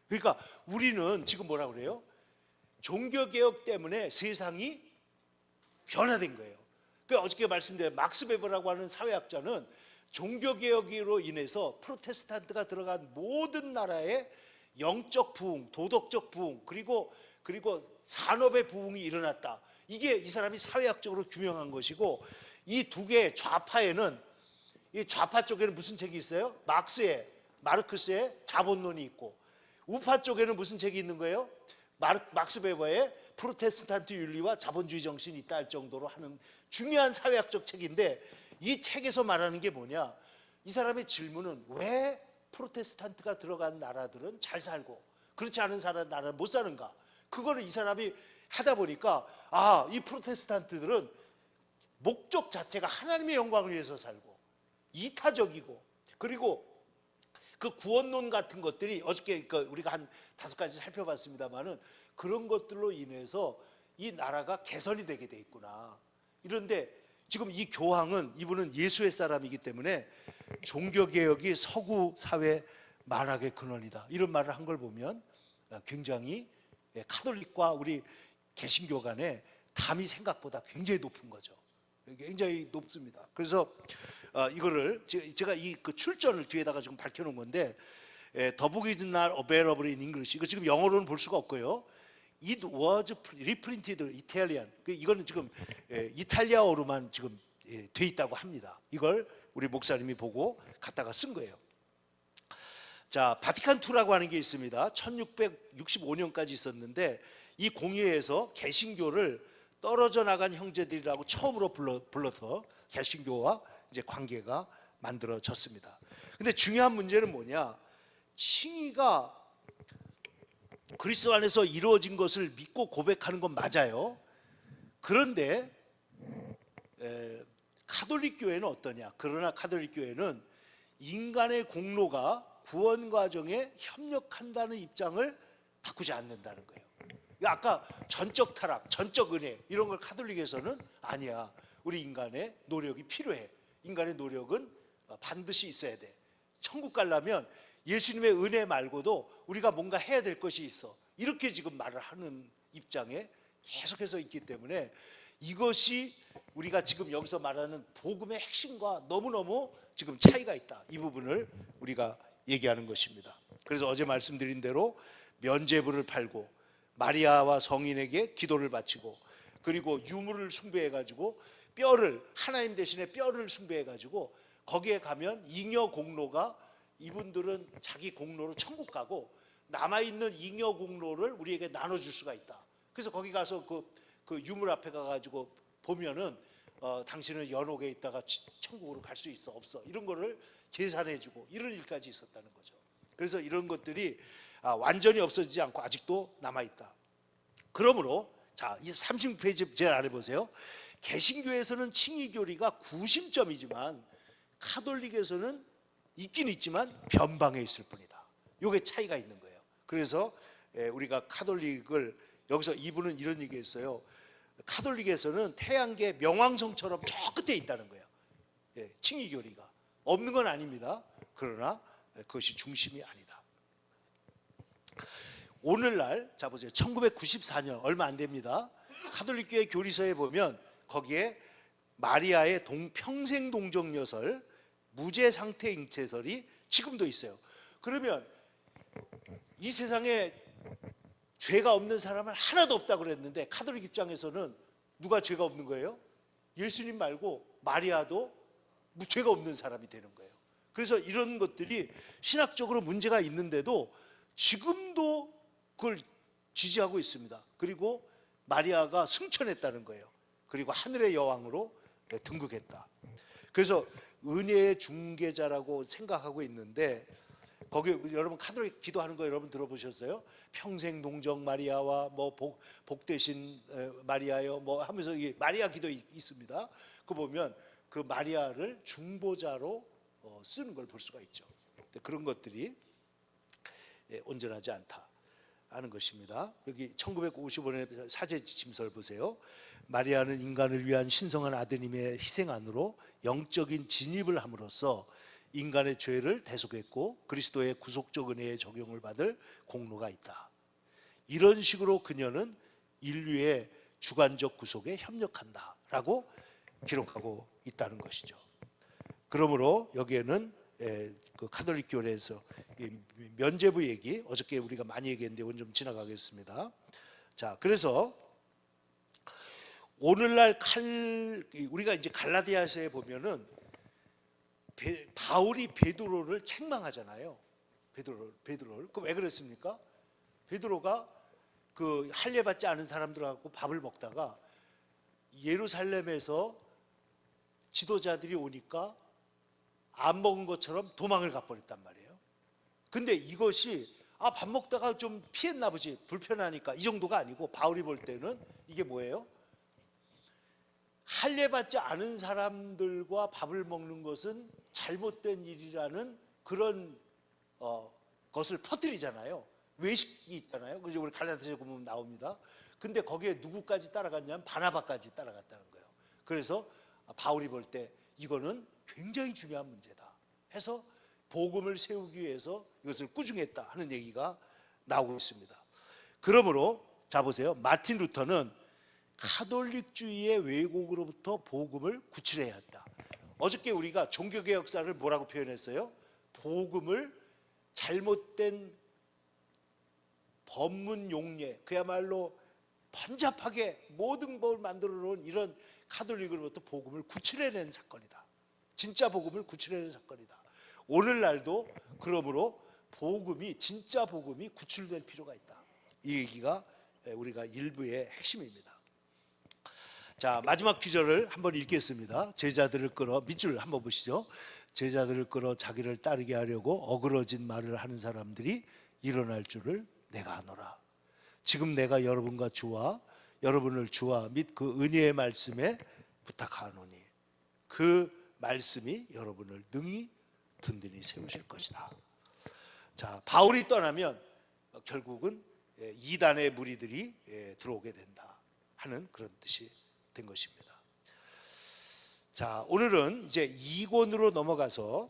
그러니까 우리는 지금 뭐라 그래요? 종교개혁 때문에 세상이 변화된 거예요. 그러니까 어저께 말씀드린 막스 베버라고 하는 사회학자는 종교개혁으로 인해서 프로테스탄트가 들어간 모든 나라의 영적 부흥, 도덕적 부흥, 그리고 산업의 부흥이 일어났다. 이게 이 사람이 사회학적으로 규명한 것이고, 이 두 개의 좌파에는, 이 좌파 쪽에는 무슨 책이 있어요? 마르크스의 자본론이 있고, 우파 쪽에는 무슨 책이 있는 거예요? 막스 베버의 프로테스탄트 윤리와 자본주의 정신이 있다 할 정도로 하는 중요한 사회학적 책인데, 이 책에서 말하는 게 뭐냐? 이 사람의 질문은 왜 프로테스탄트가 들어간 나라들은 잘 살고 그렇지 않은 나라는 못 사는가? 그거를 이 사람이 하다 보니까 이 프로테스탄트들은 목적 자체가 하나님의 영광을 위해서 살고 이타적이고, 그리고 그 구원론 같은 것들이 어저께 우리가 한 5가지 살펴봤습니다만은 그런 것들로 인해서 이 나라가 개선이 되게 돼 있구나. 이런데 지금 이 교황은, 이분은 예수의 사람이기 때문에 종교개혁이 서구 사회 만학의 근원이다 이런 말을 한 걸 보면 굉장히 카톨릭과 우리 개신교 간의 담이 생각보다 굉장히 높은 거죠. 굉장히 높습니다. 그래서 이거를 제가 이 그 출전을 뒤에다가 지금 밝혀놓은 건데, The book is not available in English. 이거 지금 영어로는 볼 수가 없고요. It was reprinted Italian. 이거는 지금 이탈리아어로만 지금 돼 있다고 합니다. 이걸 우리 목사님이 보고 갖다가 쓴 거예요. 자, 바티칸2라고 하는 게 있습니다. 1665년까지 있었는데 이 공의회에서 개신교를 떨어져 나간 형제들이라고 처음으로 불러서 개신교와 이제 관계가 만들어졌습니다. 근데 중요한 문제는 뭐냐? 칭의가 그리스도 안에서 이루어진 것을 믿고 고백하는 건 맞아요. 그런데 카톨릭 교회는 어떠냐? 그러나 카톨릭 교회는 인간의 공로가 구원 과정에 협력한다는 입장을 바꾸지 않는다는 거예요. 아까 전적 타락, 전적 은혜 이런 걸 카톨릭에서는 아니야. 우리 인간의 노력이 필요해. 인간의 노력은 반드시 있어야 돼. 천국 가려면 예수님의 은혜 말고도 우리가 뭔가 해야 될 것이 있어. 이렇게 지금 말을 하는 입장에 계속해서 있기 때문에 이것이 우리가 지금 여기서 말하는 복음의 핵심과 너무너무 지금 차이가 있다. 이 부분을 우리가 얘기하는 것입니다. 그래서 어제 말씀드린 대로 면죄부를 팔고 마리아와 성인에게 기도를 바치고, 그리고 유물을 숭배해가지고 하나님 대신에 뼈를 해가지고 거기에 가면 잉여 공로가, 이분들은 자기 공로로 천국 가고 남아있는 잉여 공로를 우리에게 나눠줄 수가 있다. 그래서 거기 가서 그 유물 앞에 가가지고 보면은 당신은 연옥에 있다가 천국으로 갈 수 있어 없어 이런 거를 계산해주고 이런 일까지 있었다는 거죠. 그래서 이런 것들이 완전히 없어지지 않고 아직도 남아있다. 그러므로 자, 이 36페이지 제일 아래 보세요. 개신교에서는 칭의교리가 구심점이지만 카톨릭에서는 있긴 있지만 변방에 있을 뿐이다. 이게 차이가 있는 거예요. 그래서 우리가 카톨릭을, 여기서 이분은 이런 얘기했어요. 카톨릭에서는 태양계 명왕성처럼 저 끝에 있다는 거예요. 칭의교리가 없는 건 아닙니다. 그러나 그것이 중심이 아니다. 오늘날 자 보세요. 1994년 얼마 안 됩니다. 카톨릭교회 교리서에 보면 거기에 마리아의 평생 동정녀설, 무죄 상태 잉태설이 지금도 있어요. 그러면 이 세상에 죄가 없는 사람은 하나도 없다고 그랬는데 카톨릭 입장에서는 누가 죄가 없는 거예요? 예수님 말고 마리아도 죄가 없는 사람이 되는 거예요. 그래서 이런 것들이 신학적으로 문제가 있는데도 지금도 그걸 지지하고 있습니다. 그리고 마리아가 승천했다는 거예요. 그리고 하늘의 여왕으로 등극했다. 그래서 은혜의 중개자라고 생각하고 있는데 거기 여러분 카톨릭 기도하는 거 여러분 들어보셨어요? 평생 동정 마리아와 뭐 복 대신 마리아요 뭐 하면서 이 마리아 기도 있습니다. 그 보면 그 마리아를 중보자로 쓰는 걸 볼 수가 있죠. 그런 것들이 온전하지 않다 하는 것입니다. 여기 1955년의 사제 지침서를 보세요. 마리아는 인간을 위한 신성한 아드님의 희생 안으로 영적인 진입을 함으로써 인간의 죄를 대속했고 그리스도의 구속적 은혜의 적용을 받을 공로가 있다. 이런 식으로 그녀는 인류의 주관적 구속에 협력한다라고 기록하고 있다는 것이죠. 그러므로 여기에는 그 카톨릭 교회에서 면죄부 얘기 어저께 우리가 많이 얘기했는데 오늘 좀 지나가겠습니다. 자, 그래서 오늘날 우리가 이제 갈라디아서에 보면은 바울이 베드로를 책망하잖아요. 베드로를. 그 왜 그랬습니까? 베드로가 그 할례 받지 않은 사람들하고 밥을 먹다가 예루살렘에서 지도자들이 오니까 안 먹은 것처럼 도망을 가버렸단 말이에요. 근데 이것이 밥 먹다가 좀 피했나 보지 불편하니까 이 정도가 아니고 바울이 볼 때는 이게 뭐예요? 할례 받지 않은 사람들과 밥을 먹는 것은 잘못된 일이라는 그런 것을 퍼뜨리잖아요. 외식이 있잖아요. 그래서 우리 갈라디아서 보면 나옵니다. 근데 거기에 누구까지 따라갔냐면 바나바까지 따라갔다는 거예요. 그래서 바울이 볼 때 이거는 굉장히 중요한 문제다 해서 복음을 세우기 위해서 이것을 꾸중했다 하는 얘기가 나오고 있습니다. 그러므로 자 보세요. 마틴 루터는 카톨릭주의의 왜곡으로부터 복음을 구출해야 한다. 어저께 우리가 종교개혁사를 뭐라고 표현했어요? 복음을 잘못된 법문 용례, 그야말로 번잡하게 모든 법을 만들어 놓은 이런 카톨릭으로부터 복음을 구출해낸 사건이다. 진짜 복음을 구출해낸 사건이다. 오늘날도 그러므로 복음이 진짜 복음이 구출될 필요가 있다. 이 얘기가 우리가 일부의 핵심입니다. 자, 마지막 구절을 한번 읽겠습니다. 제자들을 끌어 밑줄 한번 보시죠. 제자들을 끌어 자기를 따르게 하려고 어그러진 말을 하는 사람들이 일어날 줄을 내가 아노라. 지금 내가 여러분과 여러분을 주와 및 그 은혜의 말씀에 부탁하노니 그 말씀이 여러분을 능히 든든히 세우실 것이다. 자, 바울이 떠나면 결국은 이단의 무리들이 들어오게 된다 하는 그런 뜻이 된 것입니다. 자, 오늘은 이제 2권으로 넘어가서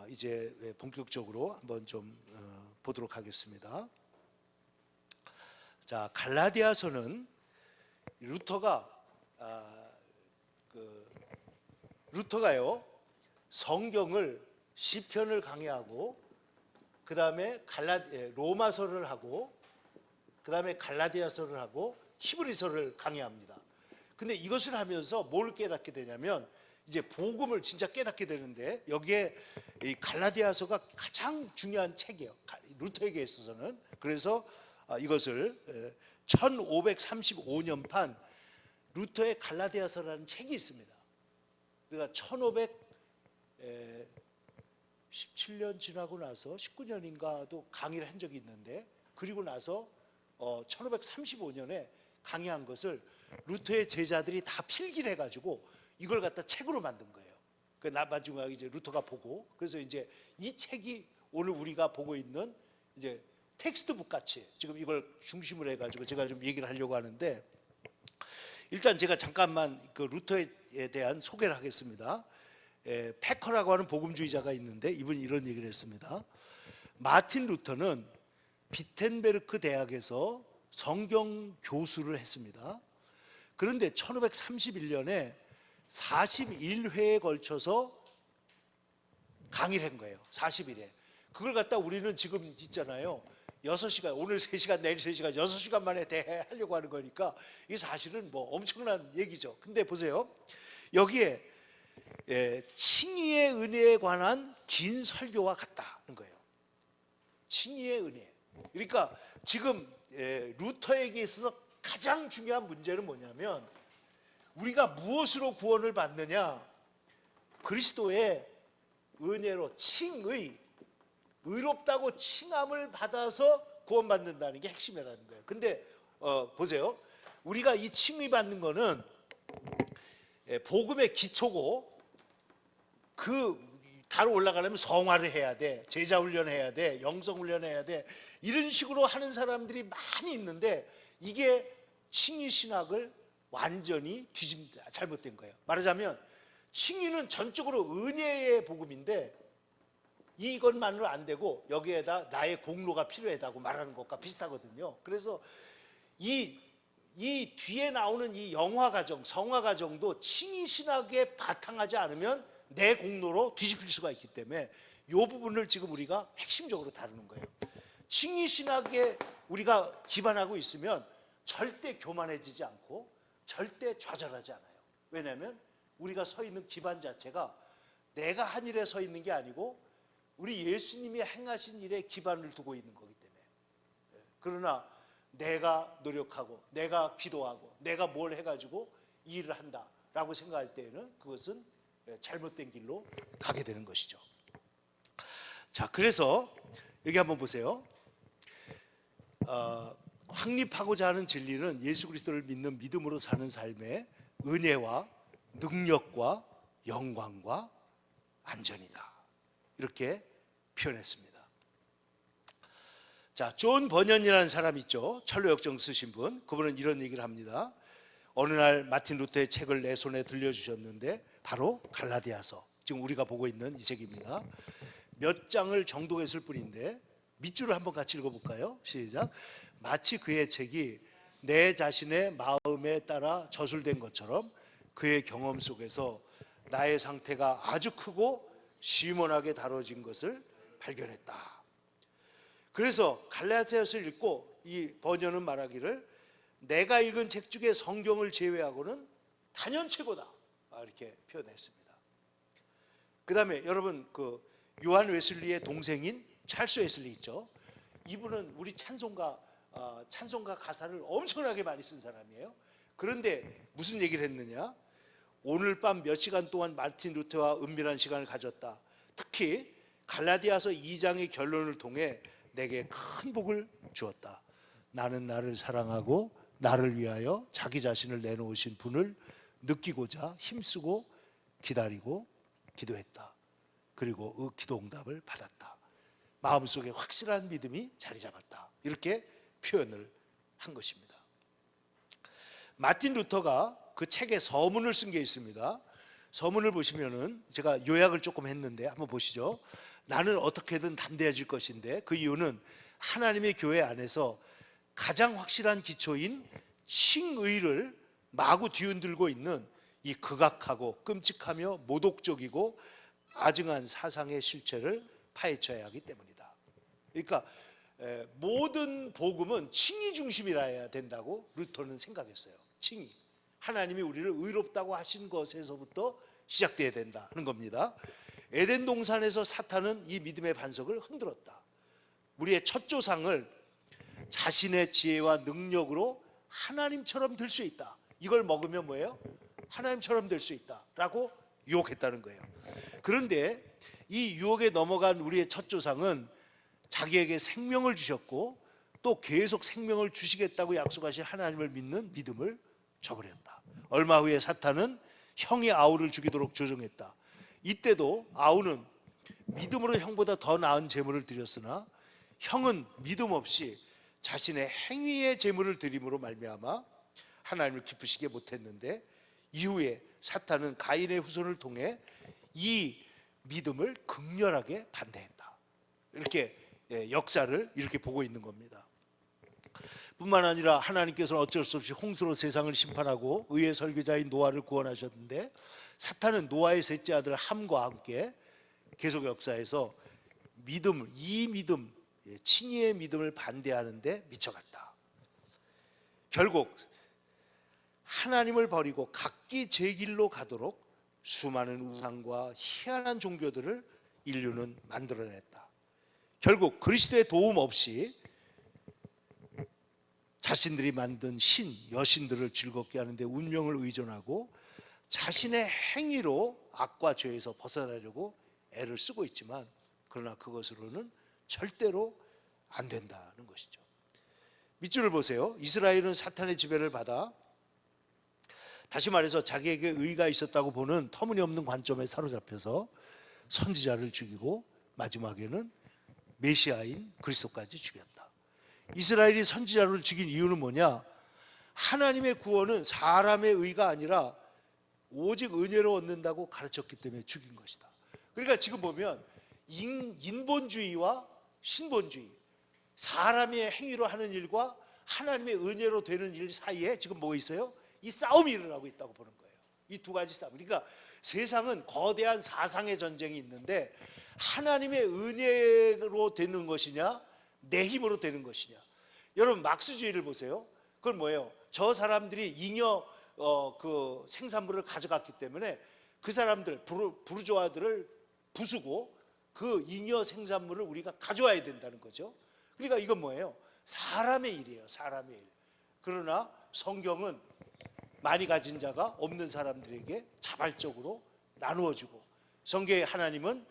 이제 본격적으로 한번 좀 보도록 하겠습니다. 자, 갈라디아서는 루터가요 성경을 시편을 강해하고 그 다음에 로마서를 하고 그 다음에 갈라디아서를 하고 히브리서를 강해합니다. 근데 이것을 하면서 뭘 깨닫게 되냐면 이제 복음을 진짜 깨닫게 되는데 여기에 이 갈라디아서가 가장 중요한 책이에요. 루터에게 있어서는. 그래서 이것을 1535년판 루터의 갈라디아서라는 책이 있습니다. 그러니까 1517년 지나고 나서 19년인가도 강의를 한 적이 있는데 그리고 나서 1535년에 강의한 것을 루터의 제자들이 다 필기를 해가지고 이걸 갖다 책으로 만든 거예요. 그 마지막에 이제 루터가 보고 그래서 이제 이 책이 오늘 우리가 보고 있는 이제 텍스트북 같이 지금 이걸 중심으로 해가지고 제가 좀 얘기를 하려고 하는데 일단 제가 잠깐만 그 루터에 대한 소개를 하겠습니다. 패커라고 하는 복음주의자가 있는데 이분이 이런 얘기를 했습니다. 마틴 루터는 비텐베르크 대학에서 성경 교수를 했습니다. 그런데 1531년에 41회에 걸쳐서 강의를 한 거예요. 40일에. 그걸 갖다 우리는 지금 있잖아요. 6시간, 오늘 3시간, 내일 3시간, 6시간 만에 대하려고 하는 거니까 이게 사실은 뭐 엄청난 얘기죠. 근데 보세요. 여기에 칭의의 은혜에 관한 긴 설교와 같다는 거예요. 칭의의 은혜. 그러니까 지금 루터에게 있어서 가장 중요한 문제는 뭐냐면 우리가 무엇으로 구원을 받느냐? 그리스도의 은혜로 칭의, 의롭다고 칭함을 받아서 구원받는다는 게 핵심이라는 거예요. 근데 보세요. 우리가 이 칭의 받는 거는 복음의 기초고, 그 다로 올라가려면 성화를 해야 돼, 제자 훈련해야 돼, 영성 훈련해야 돼, 이런 식으로 하는 사람들이 많이 있는데 이게 칭의 신학을 완전히 뒤집니다. 잘못된 거예요. 말하자면 칭의는 전적으로 은혜의 복음인데 이것만으로 안 되고 여기에다 나의 공로가 필요하다고 말하는 것과 비슷하거든요. 그래서 이 뒤에 나오는 이 영화 과정, 성화 과정도 칭의 신학에 바탕하지 않으면 내 공로로 뒤집힐 수가 있기 때문에 이 부분을 지금 우리가 핵심적으로 다루는 거예요. 칭의 신학에 우리가 기반하고 있으면 절대 교만해지지 않고 절대 좌절하지 않아요. 왜냐하면 우리가 서 있는 기반 자체가 내가 한 일에 서 있는 게 아니고 우리 예수님이 행하신 일에 기반을 두고 있는 거기 때문에. 그러나 내가 노력하고 내가 기도하고 내가 뭘 해가지고 이 일을 한다라고 생각할 때에는 그것은 잘못된 길로 가게 되는 것이죠. 자, 그래서 여기 한번 보세요. 확립하고자 하는 진리는 예수 그리스도를 믿는 믿음으로 사는 삶의 은혜와 능력과 영광과 안전이다, 이렇게 표현했습니다. 자, 존 버년이라는 사람 있죠. 철로역정 쓰신 분. 그분은 이런 얘기를 합니다. 어느 날 마틴 루터의 책을 내 손에 들려주셨는데 바로 갈라디아서, 지금 우리가 보고 있는 이 책입니다. 몇 장을 정독했을 뿐인데 밑줄을 한번 같이 읽어볼까요? 시작. 마치 그의 책이 내 자신의 마음에 따라 저술된 것처럼 그의 경험 속에서 나의 상태가 아주 크고 시원하게 다뤄진 것을 발견했다. 그래서 갈라디아서를 읽고 이 버년은 말하기를 내가 읽은 책 중에 성경을 제외하고는 단연 최고다, 이렇게 표현했습니다. 그 다음에 여러분 그 요한 웨슬리의 동생인 찰스 웨슬리 있죠. 이분은 우리 찬송가 가사를 엄청나게 많이 쓴 사람이에요. 그런데 무슨 얘기를 했느냐? 오늘 밤 몇 시간 동안 마틴 루터와 은밀한 시간을 가졌다. 특히 갈라디아서 2장의 결론을 통해 내게 큰 복을 주었다. 나는 나를 사랑하고 나를 위하여 자기 자신을 내놓으신 분을 느끼고자 힘쓰고 기다리고 기도했다. 그리고 그 기도 응답을 받았다. 마음속에 확실한 믿음이 자리 잡았다. 이렇게 표현을 한 것입니다. 마틴 루터가 그 책에 서문을 쓴 게 있습니다. 서문을 보시면은 제가 요약을 조금 했는데 한번 보시죠. 나는 어떻게든 담대해질 것인데 그 이유는 하나님의 교회 안에서 가장 확실한 기초인 칭의를 마구 뒤흔들고 있는 이 극악하고 끔찍하며 모독적이고 아증한 사상의 실체를 파헤쳐야 하기 때문이다. 그러니까 모든 복음은 칭의 중심이라 해야 된다고 루터는 생각했어요. 칭의, 하나님이 우리를 의롭다고 하신 것에서부터 시작돼야 된다는 겁니다. 에덴 동산에서 사탄은 이 믿음의 반석을 흔들었다. 우리의 첫 조상을 자신의 지혜와 능력으로 하나님처럼 될 수 있다. 이걸 먹으면 뭐예요? 하나님처럼 될 수 있다라고 유혹했다는 거예요. 그런데 이 유혹에 넘어간 우리의 첫 조상은 자기에게 생명을 주셨고 또 계속 생명을 주시겠다고 약속하신 하나님을 믿는 믿음을 저버렸다. 얼마 후에 사탄은 형이 아우를 죽이도록 조종했다. 이때도 아우는 믿음으로 형보다 더 나은 제물을 드렸으나 형은 믿음 없이 자신의 행위의 제물을 드림으로 말미암아 하나님을 기쁘시게 못했는데 이후에 사탄은 가인의 후손을 통해 이 믿음을 극렬하게 반대했다. 이렇게 역사를 이렇게 보고 있는 겁니다. 뿐만 아니라 하나님께서는 어쩔 수 없이 홍수로 세상을 심판하고 의의 설교자인 노아를 구원하셨는데 사탄은 노아의 셋째 아들 함과 함께 계속 역사에서 이 믿음, 칭의의 믿음을 반대하는데 미쳐갔다. 결국 하나님을 버리고 각기 제 길로 가도록 수많은 우상과 희한한 종교들을 인류는 만들어냈다. 결국 그리스도의 도움 없이 자신들이 만든 여신들을 즐겁게 하는데 운명을 의존하고 자신의 행위로 악과 죄에서 벗어나려고 애를 쓰고 있지만 그러나 그것으로는 절대로 안 된다는 것이죠. 밑줄을 보세요. 이스라엘은 사탄의 지배를 받아 다시 말해서 자기에게 의가 있었다고 보는 터무니없는 관점에 사로잡혀서 선지자를 죽이고 마지막에는 메시아인 그리스도까지 죽였다. 이스라엘이 선지자를 죽인 이유는 뭐냐? 하나님의 구원은 사람의 의가 아니라 오직 은혜로 얻는다고 가르쳤기 때문에 죽인 것이다. 그러니까 지금 보면 인본주의와 신본주의, 사람의 행위로 하는 일과 하나님의 은혜로 되는 일 사이에 지금 뭐 있어요? 이 싸움이 일어나고 있다고 보는 거예요. 이 두 가지 싸움. 그러니까 세상은 거대한 사상의 전쟁이 있는데 하나님의 은혜로 되는 것이냐, 내 힘으로 되는 것이냐. 여러분 막스주의를 보세요. 그건 뭐예요? 저 사람들이 잉여 그 생산물을 가져갔기 때문에 그 사람들 부르주아들을 부수고 그 잉여 생산물을 우리가 가져와야 된다는 거죠. 그러니까 이건 뭐예요? 사람의 일이에요. 사람의 일. 그러나 성경은 많이 가진 자가 없는 사람들에게 자발적으로 나누어주고, 성경의 하나님은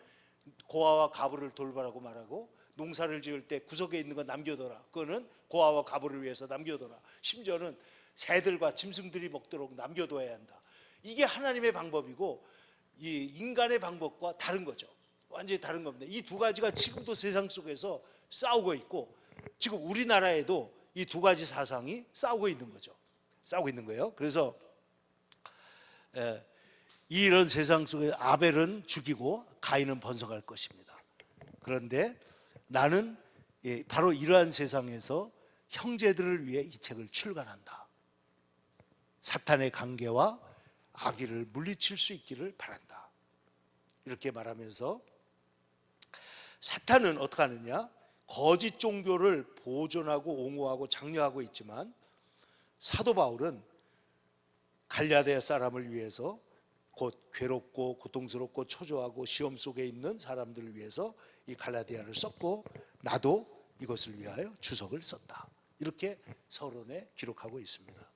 고아와 가부를 돌보라고 말하고, 농사를 지을 때 구석에 있는 거 남겨둬라. 그거는 고아와 가부를 위해서 남겨둬라. 심지어는 새들과 짐승들이 먹도록 남겨둬야 한다. 이게 하나님의 방법이고 이 인간의 방법과 다른 거죠. 완전히 다른 겁니다. 이 두 가지가 지금도 세상 속에서 싸우고 있고, 지금 우리나라에도 이 두 가지 사상이 싸우고 있는 거죠. 싸우고 있는 거예요. 그래서 이런 세상 속에 아벨은 죽이고 가인은 번성할 것입니다. 그런데 나는 바로 이러한 세상에서 형제들을 위해 이 책을 출간한다. 사탄의 관계와 악의를 물리칠 수 있기를 바란다. 이렇게 말하면서 사탄은 어떻게 하느냐? 거짓 종교를 보존하고 옹호하고 장려하고 있지만 사도 바울은 갈라디아 사람을 위해서, 곧 괴롭고 고통스럽고 초조하고 시험 속에 있는 사람들을 위해서 이 갈라디아를 썼고, 나도 이것을 위하여 주석을 썼다. 이렇게 서론에 기록하고 있습니다.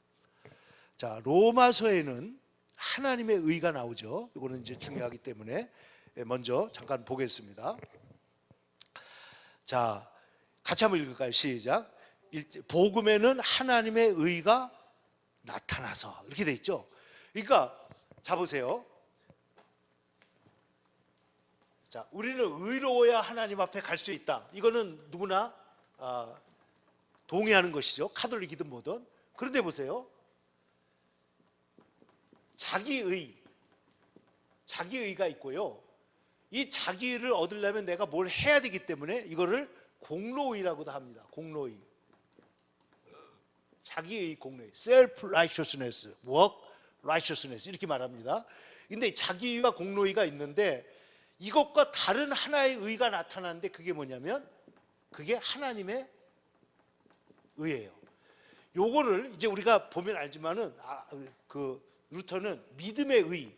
자, 로마서에는 하나님의 의가 나오죠. 이거는 이제 중요하기 때문에 먼저 잠깐 보겠습니다. 자, 같이 한번 읽을까요? 시작. 복음에는 하나님의 의가 나타나서, 이렇게 돼 있죠. 그러니까 자 보세요. 자, 우리는 의로워야 하나님 앞에 갈 수 있다. 이거는 누구나 동의하는 것이죠. 카톨릭이든 뭐든. 그런데 보세요. 자기의가 있고요. 이 자기의를 얻으려면 내가 뭘 해야 되기 때문에 이거를 공로의라고도 합니다. 공로의. 자기의 공로의. self righteousness, work righteousness 이렇게 말합니다. 근데 자기의와 공로의가 있는데 이것과 다른 하나의 의가 나타나는데 그게 뭐냐면 그게 하나님의 의예요. 요거를 이제 우리가 보면 알지만은 그 루터는 믿음의 의,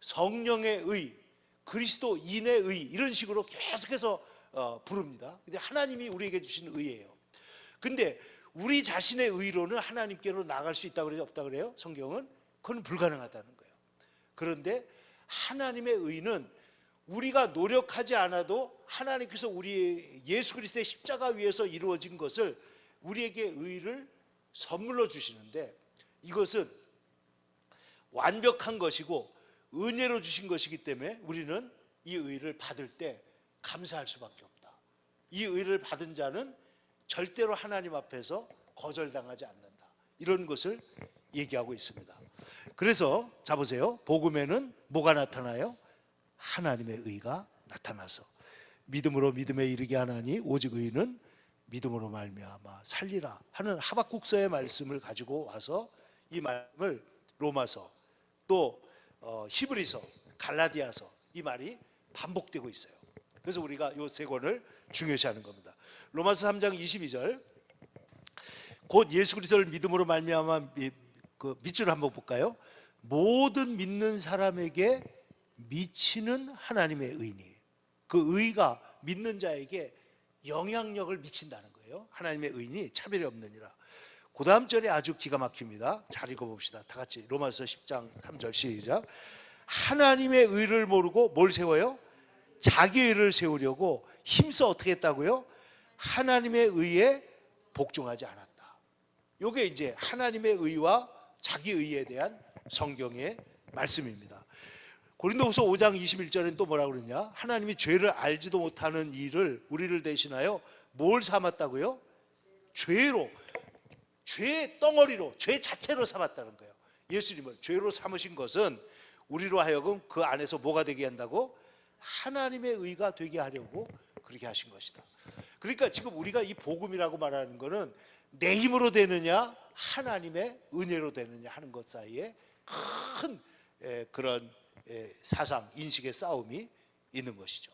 성령의 의, 그리스도인의 의 이런 식으로 계속해서 부릅니다. 근데 하나님이 우리에게 주신 의예요. 근데 우리 자신의 의로는 하나님께로 나갈 수 있다고 그래요? 없다고 그래요? 성경은 그건 불가능하다는 거예요. 그런데 하나님의 의는 우리가 노력하지 않아도 하나님께서 우리 예수 그리스도의 십자가 위에서 이루어진 것을 우리에게 의를 선물로 주시는데, 이것은 완벽한 것이고 은혜로 주신 것이기 때문에 우리는 이 의를 받을 때 감사할 수밖에 없다. 이 의를 받은 자는 절대로 하나님 앞에서 거절당하지 않는다. 이런 것을 얘기하고 있습니다. 그래서 자 보세요. 복음에는 뭐가 나타나요? 하나님의 의가 나타나서 믿음으로 믿음에 이르게 하나니 오직 의는 믿음으로 말미암아 살리라 하는 하박국서의 말씀을 가지고 와서 이 말씀을 로마서 또 히브리서, 갈라디아서 이 말이 반복되고 있어요. 그래서 우리가 이 세 권을 중요시하는 겁니다. 로마서 3장 22절, 곧 예수 그리스도를 믿음으로 말미암아 그 밑줄을 한번 볼까요? 모든 믿는 사람에게 미치는 하나님의 의니, 그 의가 믿는 자에게 영향력을 미친다는 거예요. 하나님의 의니 차별이 없느니라. 그 다음 절에 아주 기가 막힙니다. 잘 읽어봅시다. 다 같이 로마서 10장 3절 시작. 하나님의 의를 모르고 뭘 세워요? 자기 의를 세우려고 힘써 어떻게 했다고요? 하나님의 의에 복종하지 않았다. 이게 이제 하나님의 의와 자기 의에 대한 성경의 말씀입니다. 고린도후서 5장 21절에는 또 뭐라고 그러냐? 하나님이 죄를 알지도 못하는 일을 우리를 대신하여 뭘 삼았다고요? 죄로, 죄의 덩어리로, 죄 자체로 삼았다는 거예요. 예수님을 죄로 삼으신 것은 우리로 하여금 그 안에서 뭐가 되게 한다고? 하나님의 의가 되게 하려고 그렇게 하신 것이다. 그러니까 지금 우리가 이 복음이라고 말하는 것은 내 힘으로 되느냐 하나님의 은혜로 되느냐 하는 것 사이에 큰 그런 사상, 인식의 싸움이 있는 것이죠.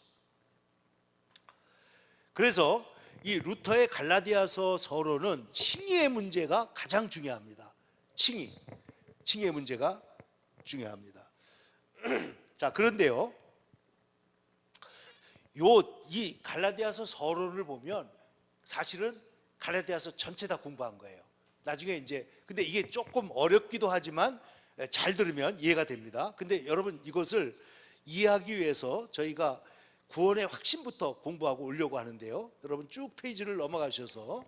그래서 이 루터의 갈라디아서 서론은 칭의의 문제가 가장 중요합니다. 칭의의 문제가 중요합니다. 자, 그런데요, 이 갈라디아서 서론을 보면 사실은 갈라디아서 전체 다 공부한 거예요. 나중에 이제 근데 이게 조금 어렵기도 하지만 잘 들으면 이해가 됩니다. 근데 여러분 이것을 이해하기 위해서 저희가 구원의 확신부터 공부하고 오려고 하는데요. 여러분 쭉 페이지를 넘어가세요.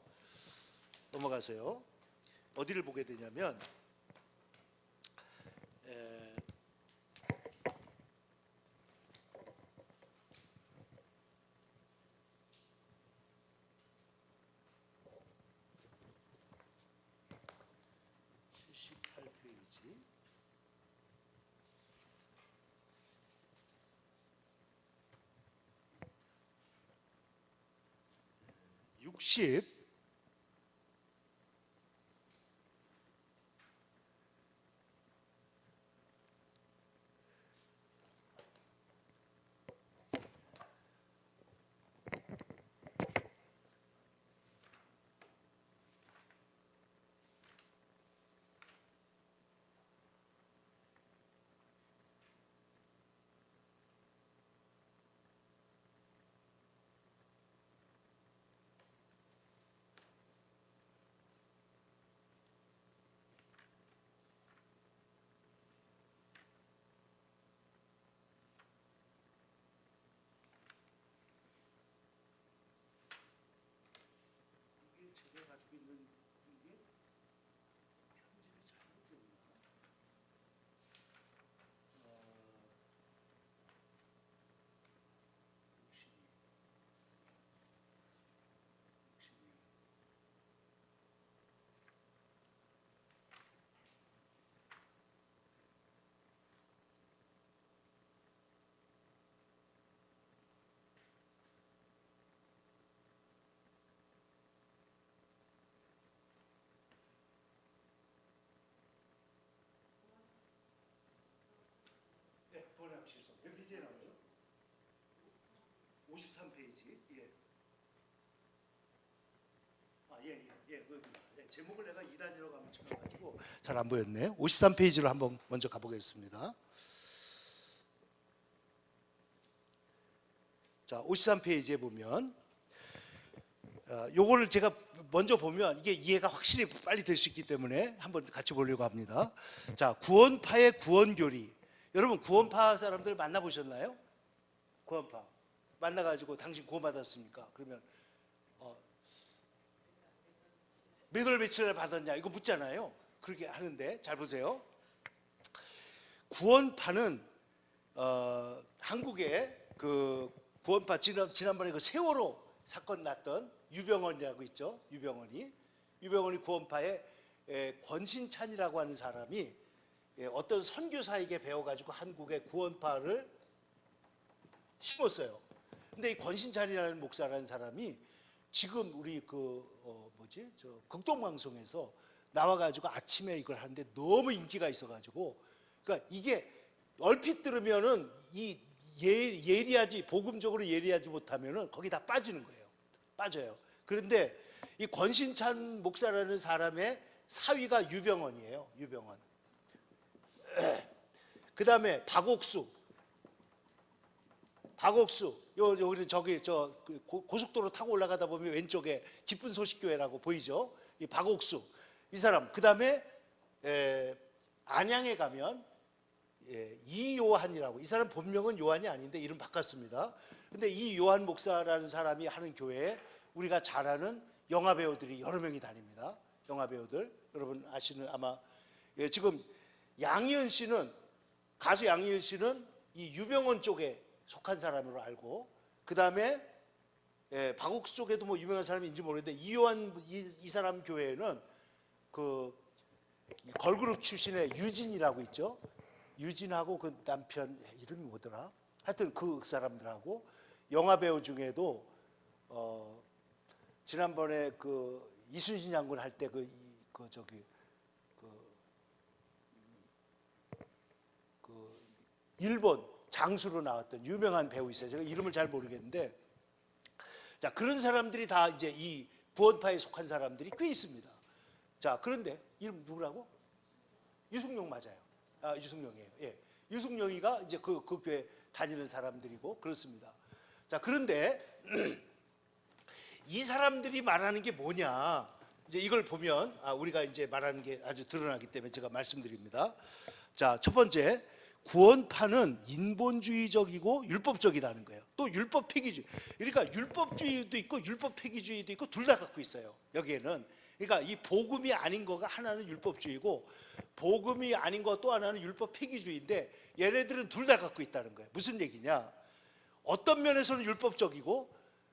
어디를 보게 되냐면 78페이지 60 제가 가지고 있는 이게 편집이 잘못됐나? 62. 네, 번역 실수. 몇 페이지에 나오죠? 53페이지. 예. 제목을 내가 2단위로 가면 쳐가지고 잘 안 보였네. 53페이지로 한번 먼저 가보겠습니다. 자, 53페이지에 보면 요거를 제가 먼저 보면 이게 이해가 확실히 빨리 될 수 있기 때문에 한번 같이 보려고 합니다. 자, 구원파의 구원교리. 여러분 구원파 사람들 만나보셨나요? 구원파 만나가지고 당신 구원받았습니까? 그러면 몇 월 며칠을 받았냐 이거 묻잖아요. 그렇게 하는데 잘 보세요. 구원파는 한국의 그 구원파 지난번에 그 세월호 사건 났던 유병원이라고 있죠. 유병원이 구원파의 권신찬이라고 하는 사람이 어떤 선교사에게 배워가지고 한국의 구원파를 심었어요. 근데 이 권신찬이라는 목사라는 사람이 지금 우리 저 극동방송에서 나와가지고 아침에 이걸 하는데 너무 인기가 있어가지고 그러니까 이게 얼핏 들으면은 이 예리하지 복음적으로 예리하지 못하면은 거기 다 빠지는 거예요. 빠져요. 그런데 이 권신찬 목사라는 사람의 사위가 유병원이에요. 유병원. 그 다음에 박옥수. 여기 저기 고속도로 타고 올라가다 보면 왼쪽에 기쁜 소식 교회라고 보이죠. 이 박옥수 이 사람. 그 다음에 안양에 가면 이 요한이라고, 이 사람 본명은 요한이 아닌데 이름 바꿨습니다. 근데 이 요한 목사라는 사람이 하는 교회에 우리가 잘 아는 영화 배우들이 여러 명이 다닙니다. 영화 배우들 여러분 아시는 아마 지금 양희은 씨는, 가수 양희은 씨는 이 유병원 쪽에 속한 사람으로 알고, 그 다음에 박옥수 쪽에도 뭐 유명한 사람인지 모르겠는데 이요한 이 사람 교회에는 그 걸그룹 출신의 유진이라고 있죠. 유진하고 그 남편 이름이 뭐더라? 하여튼 그 사람들하고 영화 배우 중에도 지난번에 그 이순신 장군 할 때 그 일본 장수로 나왔던 유명한 배우 있어요. 제가 이름을 잘 모르겠는데, 자 그런 사람들이 다 이제 이 구원파에 속한 사람들이 꽤 있습니다. 자 그런데 이름 누구라고? 유승용 맞아요. 아 유승용이에요. 예, 유승용이가 이제 그 교회 다니는 사람들이고 그렇습니다. 자 그런데 이 사람들이 말하는 게 뭐냐? 이제 이걸 보면 우리가 이제 말하는 게 아주 드러나기 때문에 제가 말씀드립니다. 자 첫 번째. 구원파는 인본주의적이고 율법적이다는 거예요. 또 율법 폐기주의. 그러니까 율법주의도 있고 율법 폐기주의도 있고 둘 다 갖고 있어요. 여기에는. 그러니까 이 복음이 아닌 거가 하나는 율법주의고 복음이 아닌 거 또 하나는 율법 폐기주의인데 얘네들은 둘 다 갖고 있다는 거예요. 무슨 얘기냐? 어떤 면에서는 율법적이고,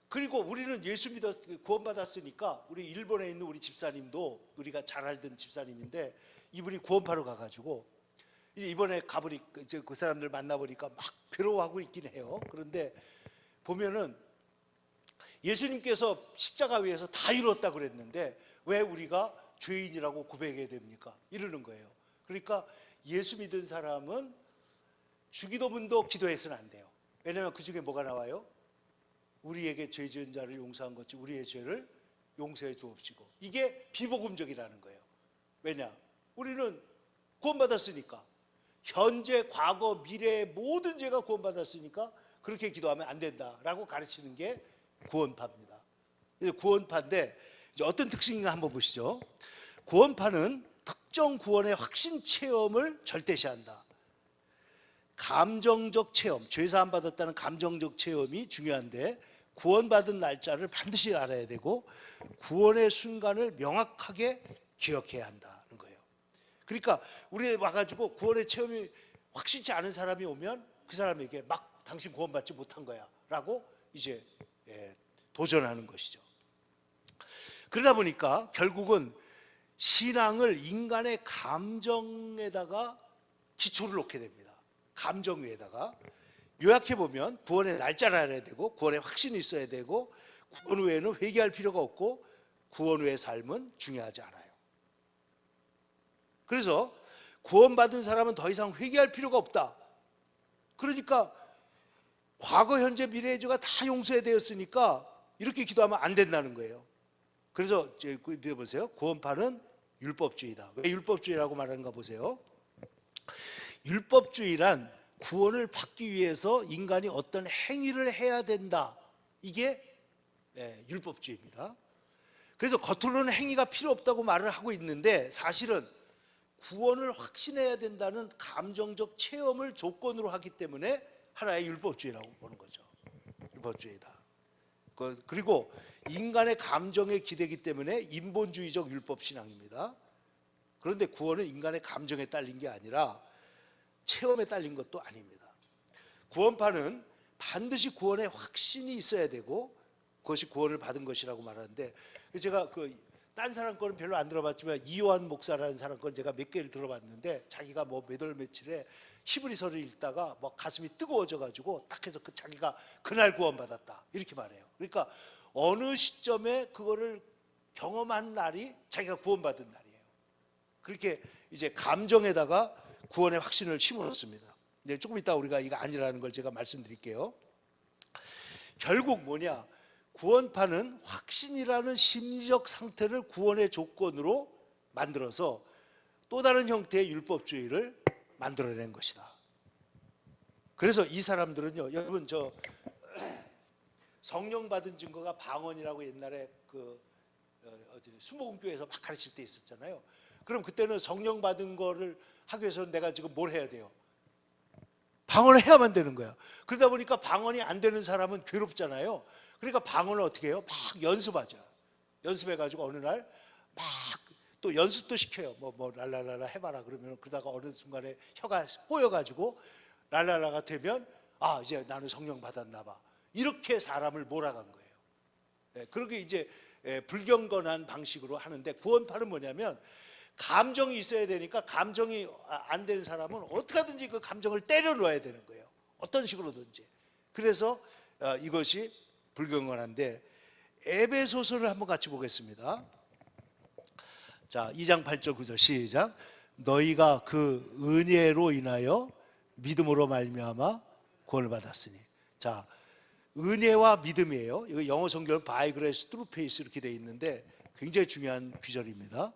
그리고 우리는 예수 믿어 구원받았으니까 우리 일본에 있는 우리 집사님도 우리가 잘 알던 집사님인데 이분이 구원파로 가가지고 이번에 가보니 그 사람들 만나보니까 막 괴로워하고 있긴 해요. 그런데 보면은 예수님께서 십자가 위에서 다 이뤘다고 그랬는데 왜 우리가 죄인이라고 고백해야 됩니까? 이러는 거예요. 그러니까 예수 믿은 사람은 주기도문도 기도해서는 안 돼요. 왜냐하면 그 중에 뭐가 나와요? 우리에게 죄 지은 자를 용서한 것이 우리의 죄를 용서해 주옵시고. 이게 비복음적이라는 거예요. 왜냐? 우리는 구원받았으니까. 현재, 과거, 미래의 모든 죄가 구원받았으니까 그렇게 기도하면 안 된다라고 가르치는 게 구원파입니다. 구원파인데 이제 어떤 특징인가 한번 보시죠. 구원파는 특정 구원의 확신 체험을 절대시한다. 감정적 체험, 죄사함 받았다는 감정적 체험이 중요한데 구원받은 날짜를 반드시 알아야 되고 구원의 순간을 명확하게 기억해야 한다는 거예요. 그러니까 우리 와가지고 구원의 체험이 확실치 않은 사람이 오면 그 사람에게 막 당신 구원받지 못한 거야 라고 이제 도전하는 것이죠. 그러다 보니까 결국은 신앙을 인간의 감정에다가 기초를 놓게 됩니다. 감정 위에다가. 요약해보면 구원의 날짜를 알아야 되고 구원의 확신이 있어야 되고 구원 후에는 회개할 필요가 없고 구원 후의 삶은 중요하지 않아요. 그래서 구원받은 사람은 더 이상 회개할 필요가 없다. 그러니까 과거, 현재, 미래의 죄가 다 용서되었으니까 이렇게 기도하면 안 된다는 거예요. 그래서 보세요. 구원파는 율법주의다. 왜 율법주의라고 말하는가 보세요. 율법주의란 구원을 받기 위해서 인간이 어떤 행위를 해야 된다. 이게 율법주의입니다. 그래서 겉으로는 행위가 필요 없다고 말을 하고 있는데 사실은 구원을 확신해야 된다는 감정적 체험을 조건으로 하기 때문에 하나의 율법주의라고 보는 거죠. 율법주의다. 그리고 인간의 감정에 기대기 때문에 인본주의적 율법신앙입니다. 그런데 구원은 인간의 감정에 딸린 게 아니라 체험에 딸린 것도 아닙니다. 구원파는 반드시 구원의 확신이 있어야 되고 그것이 구원을 받은 것이라고 말하는데, 제가 딴 사람 거는 별로 안 들어봤지만 이요한 목사라는 사람 건 제가 몇 개를 들어봤는데 자기가 뭐 몇 월 며칠에 히브리서를 읽다가 막 가슴이 뜨거워져 가지고 딱 해서 자기가 그날 구원받았다 이렇게 말해요. 그러니까 어느 시점에 그거를 경험한 날이 자기가 구원받은 날이에요. 그렇게 이제 감정에다가 구원의 확신을 심어놓습니다. 이제 조금 이따 우리가 이거 아니라는 걸 제가 말씀드릴게요. 결국 뭐냐? 구원파는 확신이라는 심리적 상태를 구원의 조건으로 만들어서 또 다른 형태의 율법주의를 만들어낸 것이다. 그래서 이 사람들은요, 여러분 성령 받은 증거가 방언이라고 옛날에 순복음교회에서 막 가르칠 때 있었잖아요. 그럼 그때는 성령 받은 거를 하기 위해서는 내가 지금 뭘 해야 돼요? 방언을 해야만 되는 거야. 그러다 보니까 방언이 안 되는 사람은 괴롭잖아요. 그러니까 방언을 어떻게 해요? 막 연습하죠. 연습해가지고 어느 날 막 또 연습도 시켜요. 뭐 랄랄랄라 해봐라 그러면, 그러다가 어느 순간에 혀가 꼬여가지고 랄랄라가 되면 아, 이제 나는 성령 받았나 봐. 이렇게 사람을 몰아간 거예요. 그렇게 이제 불경건한 방식으로 하는데, 구원파는 뭐냐면 감정이 있어야 되니까 감정이 안 되는 사람은 어떻게 하든지 그 감정을 때려 넣어야 되는 거예요. 어떤 식으로든지. 그래서 이것이 불경건한데, 에베소서를 한번 같이 보겠습니다. 자, 2장 8절 9절 시작. 너희가 그 은혜로 인하여 믿음으로 말미암아 구원을 받았으니. 자, 은혜와 믿음이에요. 이거 영어 성경은 by grace through faith 이렇게 되어 있는데 굉장히 중요한 구절입니다.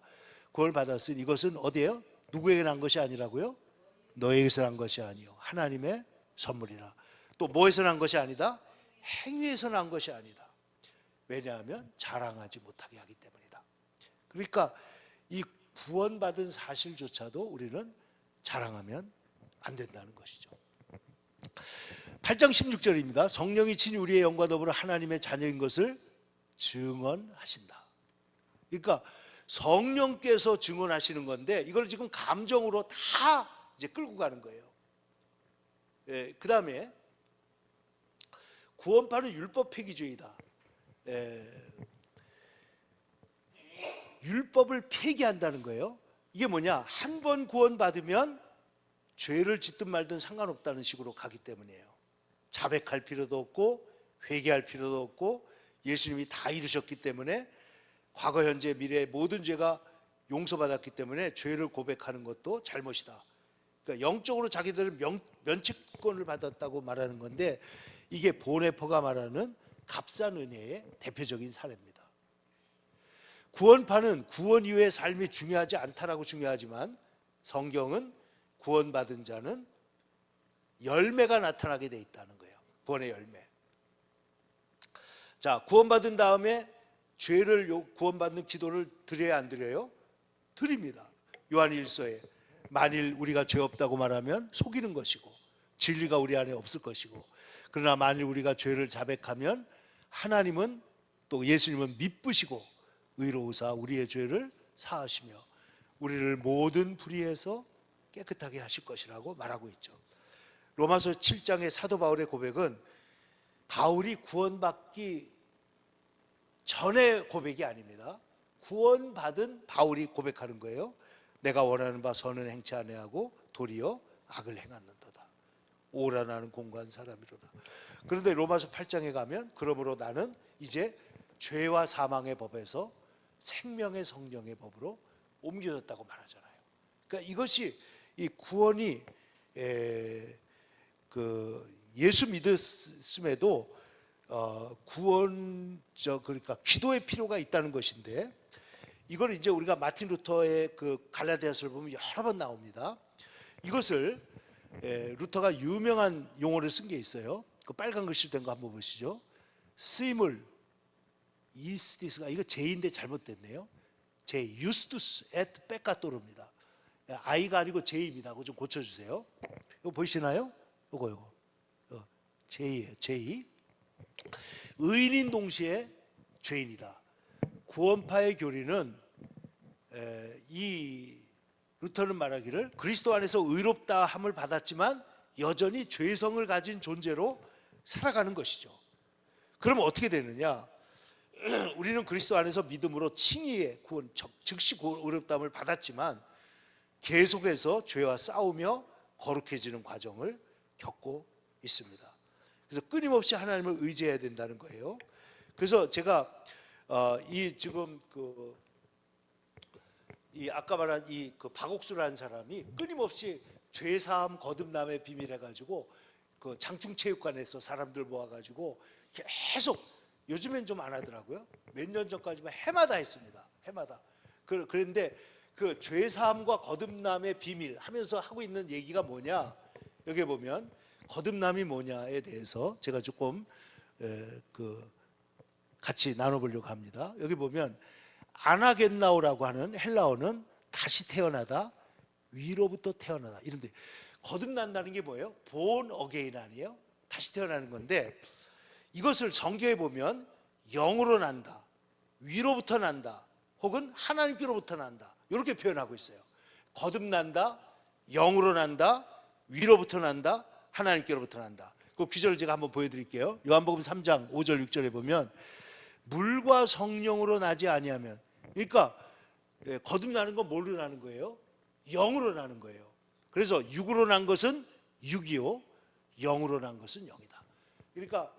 구원을 받았으니 이것은 어디예요? 누구에게 난 것이 아니라고요? 너에게서 난 것이 아니요 하나님의 선물이라. 또 뭐에서 난 것이 아니다? 행위에서 난 것이 아니다. 왜냐하면 자랑하지 못하게 하기 때문이다. 그러니까 이 구원받은 사실조차도 우리는 자랑하면 안 된다는 것이죠. 8장 16절입니다. 성령이 친히 우리의 영과 더불어 하나님의 자녀인 것을 증언하신다. 그러니까 성령께서 증언하시는 건데 이걸 지금 감정으로 다 이제 끌고 가는 거예요. 그 다음에 구원파는 율법 폐기주의다. 율법을 폐기한다는 거예요. 이게 뭐냐? 한 번 구원받으면 죄를 짓든 말든 상관없다는 식으로 가기 때문이에요. 자백할 필요도 없고 회개할 필요도 없고 예수님이 다 이루셨기 때문에 과거 현재 미래의 모든 죄가 용서받았기 때문에 죄를 고백하는 것도 잘못이다. 그러니까 영적으로 자기들은 면책권을 받았다고 말하는 건데, 이게 보네퍼가 말하는 값싼 은혜의 대표적인 사례입니다. 구원파는 구원 이후의 삶이 중요하지 않다라고 중요하지만, 성경은 구원받은 자는 열매가 나타나게 돼 있다는 거예요. 구원의 열매. 자, 구원받은 다음에 죄를 구원받는 기도를 드려야 안 드려요? 드립니다. 요한 1서에 만일 우리가 죄 없다고 말하면 속이는 것이고 진리가 우리 안에 없을 것이고, 그러나 만일 우리가 죄를 자백하면 하나님은 또 예수님은 미쁘시고 의로우사 우리의 죄를 사하시며 우리를 모든 불의에서 깨끗하게 하실 것이라고 말하고 있죠. 로마서 7장의 사도 바울의 고백은 바울이 구원받기 전의 고백이 아닙니다. 구원받은 바울이 고백하는 거예요. 내가 원하는 바 선은 행치 아니하고 도리어 악을 행하는도다. 오라나는 공고한 사람이로다. 그런데 로마서 8장에 가면 그러므로 나는 이제 죄와 사망의 법에서 생명의 성령의 법으로 옮겨졌다고 말하잖아요. 그러니까 이것이 이 구원이 예수 믿었음에도 그러니까 기도의 필요가 있다는 것인데, 이걸 이제 우리가 마틴 루터의 그 갈라디아서를 보면 여러 번 나옵니다. 이것을 루터가 유명한 용어를 쓴 게 있어요. 그 빨간 글씨로 된 거 한번 보시죠. 쓰임을 이스티스가, 이거 제인데 잘못됐네요. 제 유스투스 에트 페카토르입니다. 아이가 아니고 제이입니다. 그거 좀 고쳐주세요. 이거 보이시나요? 이거 제이예요. 제이. 의인인 동시에 죄인이다. 구원파의 교리는 이 루터는 말하기를 그리스도 안에서 의롭다 함을 받았지만 여전히 죄성을 가진 존재로 살아가는 것이죠. 그러면 어떻게 되느냐? 우리는 그리스도 안에서 믿음으로 칭의의 구원, 즉시 의롭다함을 받았지만 계속해서 죄와 싸우며 거룩해지는 과정을 겪고 있습니다. 그래서 끊임없이 하나님을 의지해야 된다는 거예요. 그래서 제가 지금 아까 말한 그 박옥수라는 사람이 끊임없이 죄사함 거듭남의 비밀 해가지고 그 장충체육관에서 사람들 모아가지고 계속, 요즘엔 좀 안 하더라고요. 몇 년 전까지만 해마다 했습니다. 해마다. 그런데 그 죄사함과 거듭남의 비밀 하면서 하고 있는 얘기가 뭐냐? 여기 보면 거듭남이 뭐냐에 대해서 제가 조금 같이 나눠보려고 합니다. 여기 보면 아나겐나오라고 하는 헬라어는 다시 태어나다, 위로부터 태어나다 이런데, 거듭난다는 게 뭐예요? born again 아니에요? 다시 태어나는 건데, 이것을 성경에 보면 영으로 난다, 위로부터 난다, 혹은 하나님께로부터 난다, 이렇게 표현하고 있어요. 거듭난다, 영으로 난다, 위로부터 난다, 하나님께로부터 난다. 그 구절을 제가 한번 보여드릴게요. 요한복음 3장 5절 6절에 보면 물과 성령으로 나지 아니하면, 그러니까 거듭나는 건 뭘로 나는 거예요? 영으로 나는 거예요. 그래서 육으로 난 것은 육이요, 영으로 난 것은 영이다. 그러니까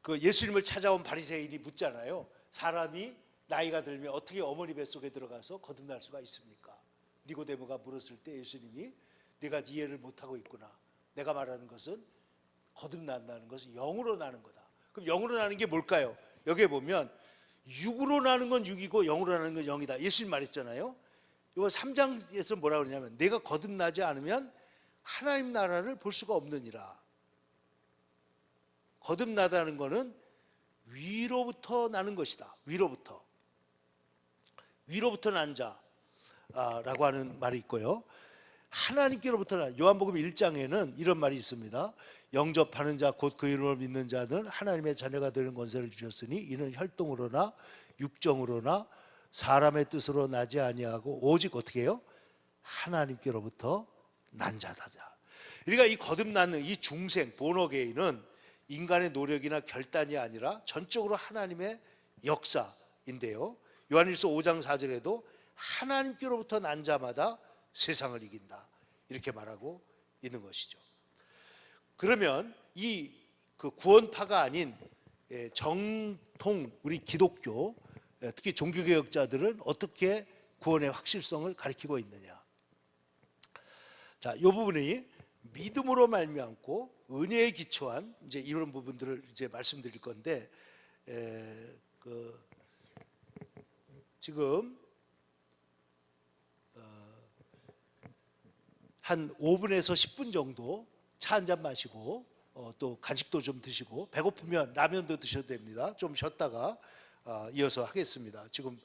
그 예수님을 찾아온 바리새인이 묻잖아요. 사람이 나이가 들면 어떻게 어머니 뱃속에 들어가서 거듭날 수가 있습니까? 니고데모가 물었을 때 예수님이 네가 이해를 못하고 있구나. 내가 말하는 것은 거듭난다는 것은 영으로 나는 거다. 그럼 영으로 나는 게 뭘까요? 여기에 보면 육으로 나는 건 육이고 영으로 나는 건 영이다. 예수님 말했잖아요. 이거 3장에서 뭐라고 그러냐면 내가 거듭나지 않으면 하나님 나라를 볼 수가 없느니라. 거듭나다는 것은 위로부터 나는 것이다. 위로부터 난 자라고 하는 말이 있고요. 하나님께로부터 난, 요한복음 1장에는 이런 말이 있습니다. 영접하는 자 곧 그 이름을 믿는 자는 하나님의 자녀가 되는 권세를 주셨으니 이는 혈통으로나 육정으로나 사람의 뜻으로 나지 아니하고 오직 어떻게 해요? 하나님께로부터 난 자다. 그러니까 이 거듭나는 이 중생 본어게인은 인간의 노력이나 결단이 아니라 전적으로 하나님의 역사인데요. 요한일서 5장 4절에도 하나님께로부터 난 자마다 세상을 이긴다, 이렇게 말하고 있는 것이죠. 그러면 이 그 구원파가 아닌 정통 우리 기독교, 특히 종교개혁자들은 어떻게 구원의 확실성을 가리키고 있느냐? 자, 이 부분이 믿음으로 말미암고 은혜에 기초한 이제 이런 부분들을 이제 말씀드릴 건데, 지금 한 5분에서 10분 정도 차 한 잔 마시고 또 간식도 좀 드시고 배고프면 라면도 드셔도 됩니다. 좀 쉬었다가 이어서 하겠습니다. 지금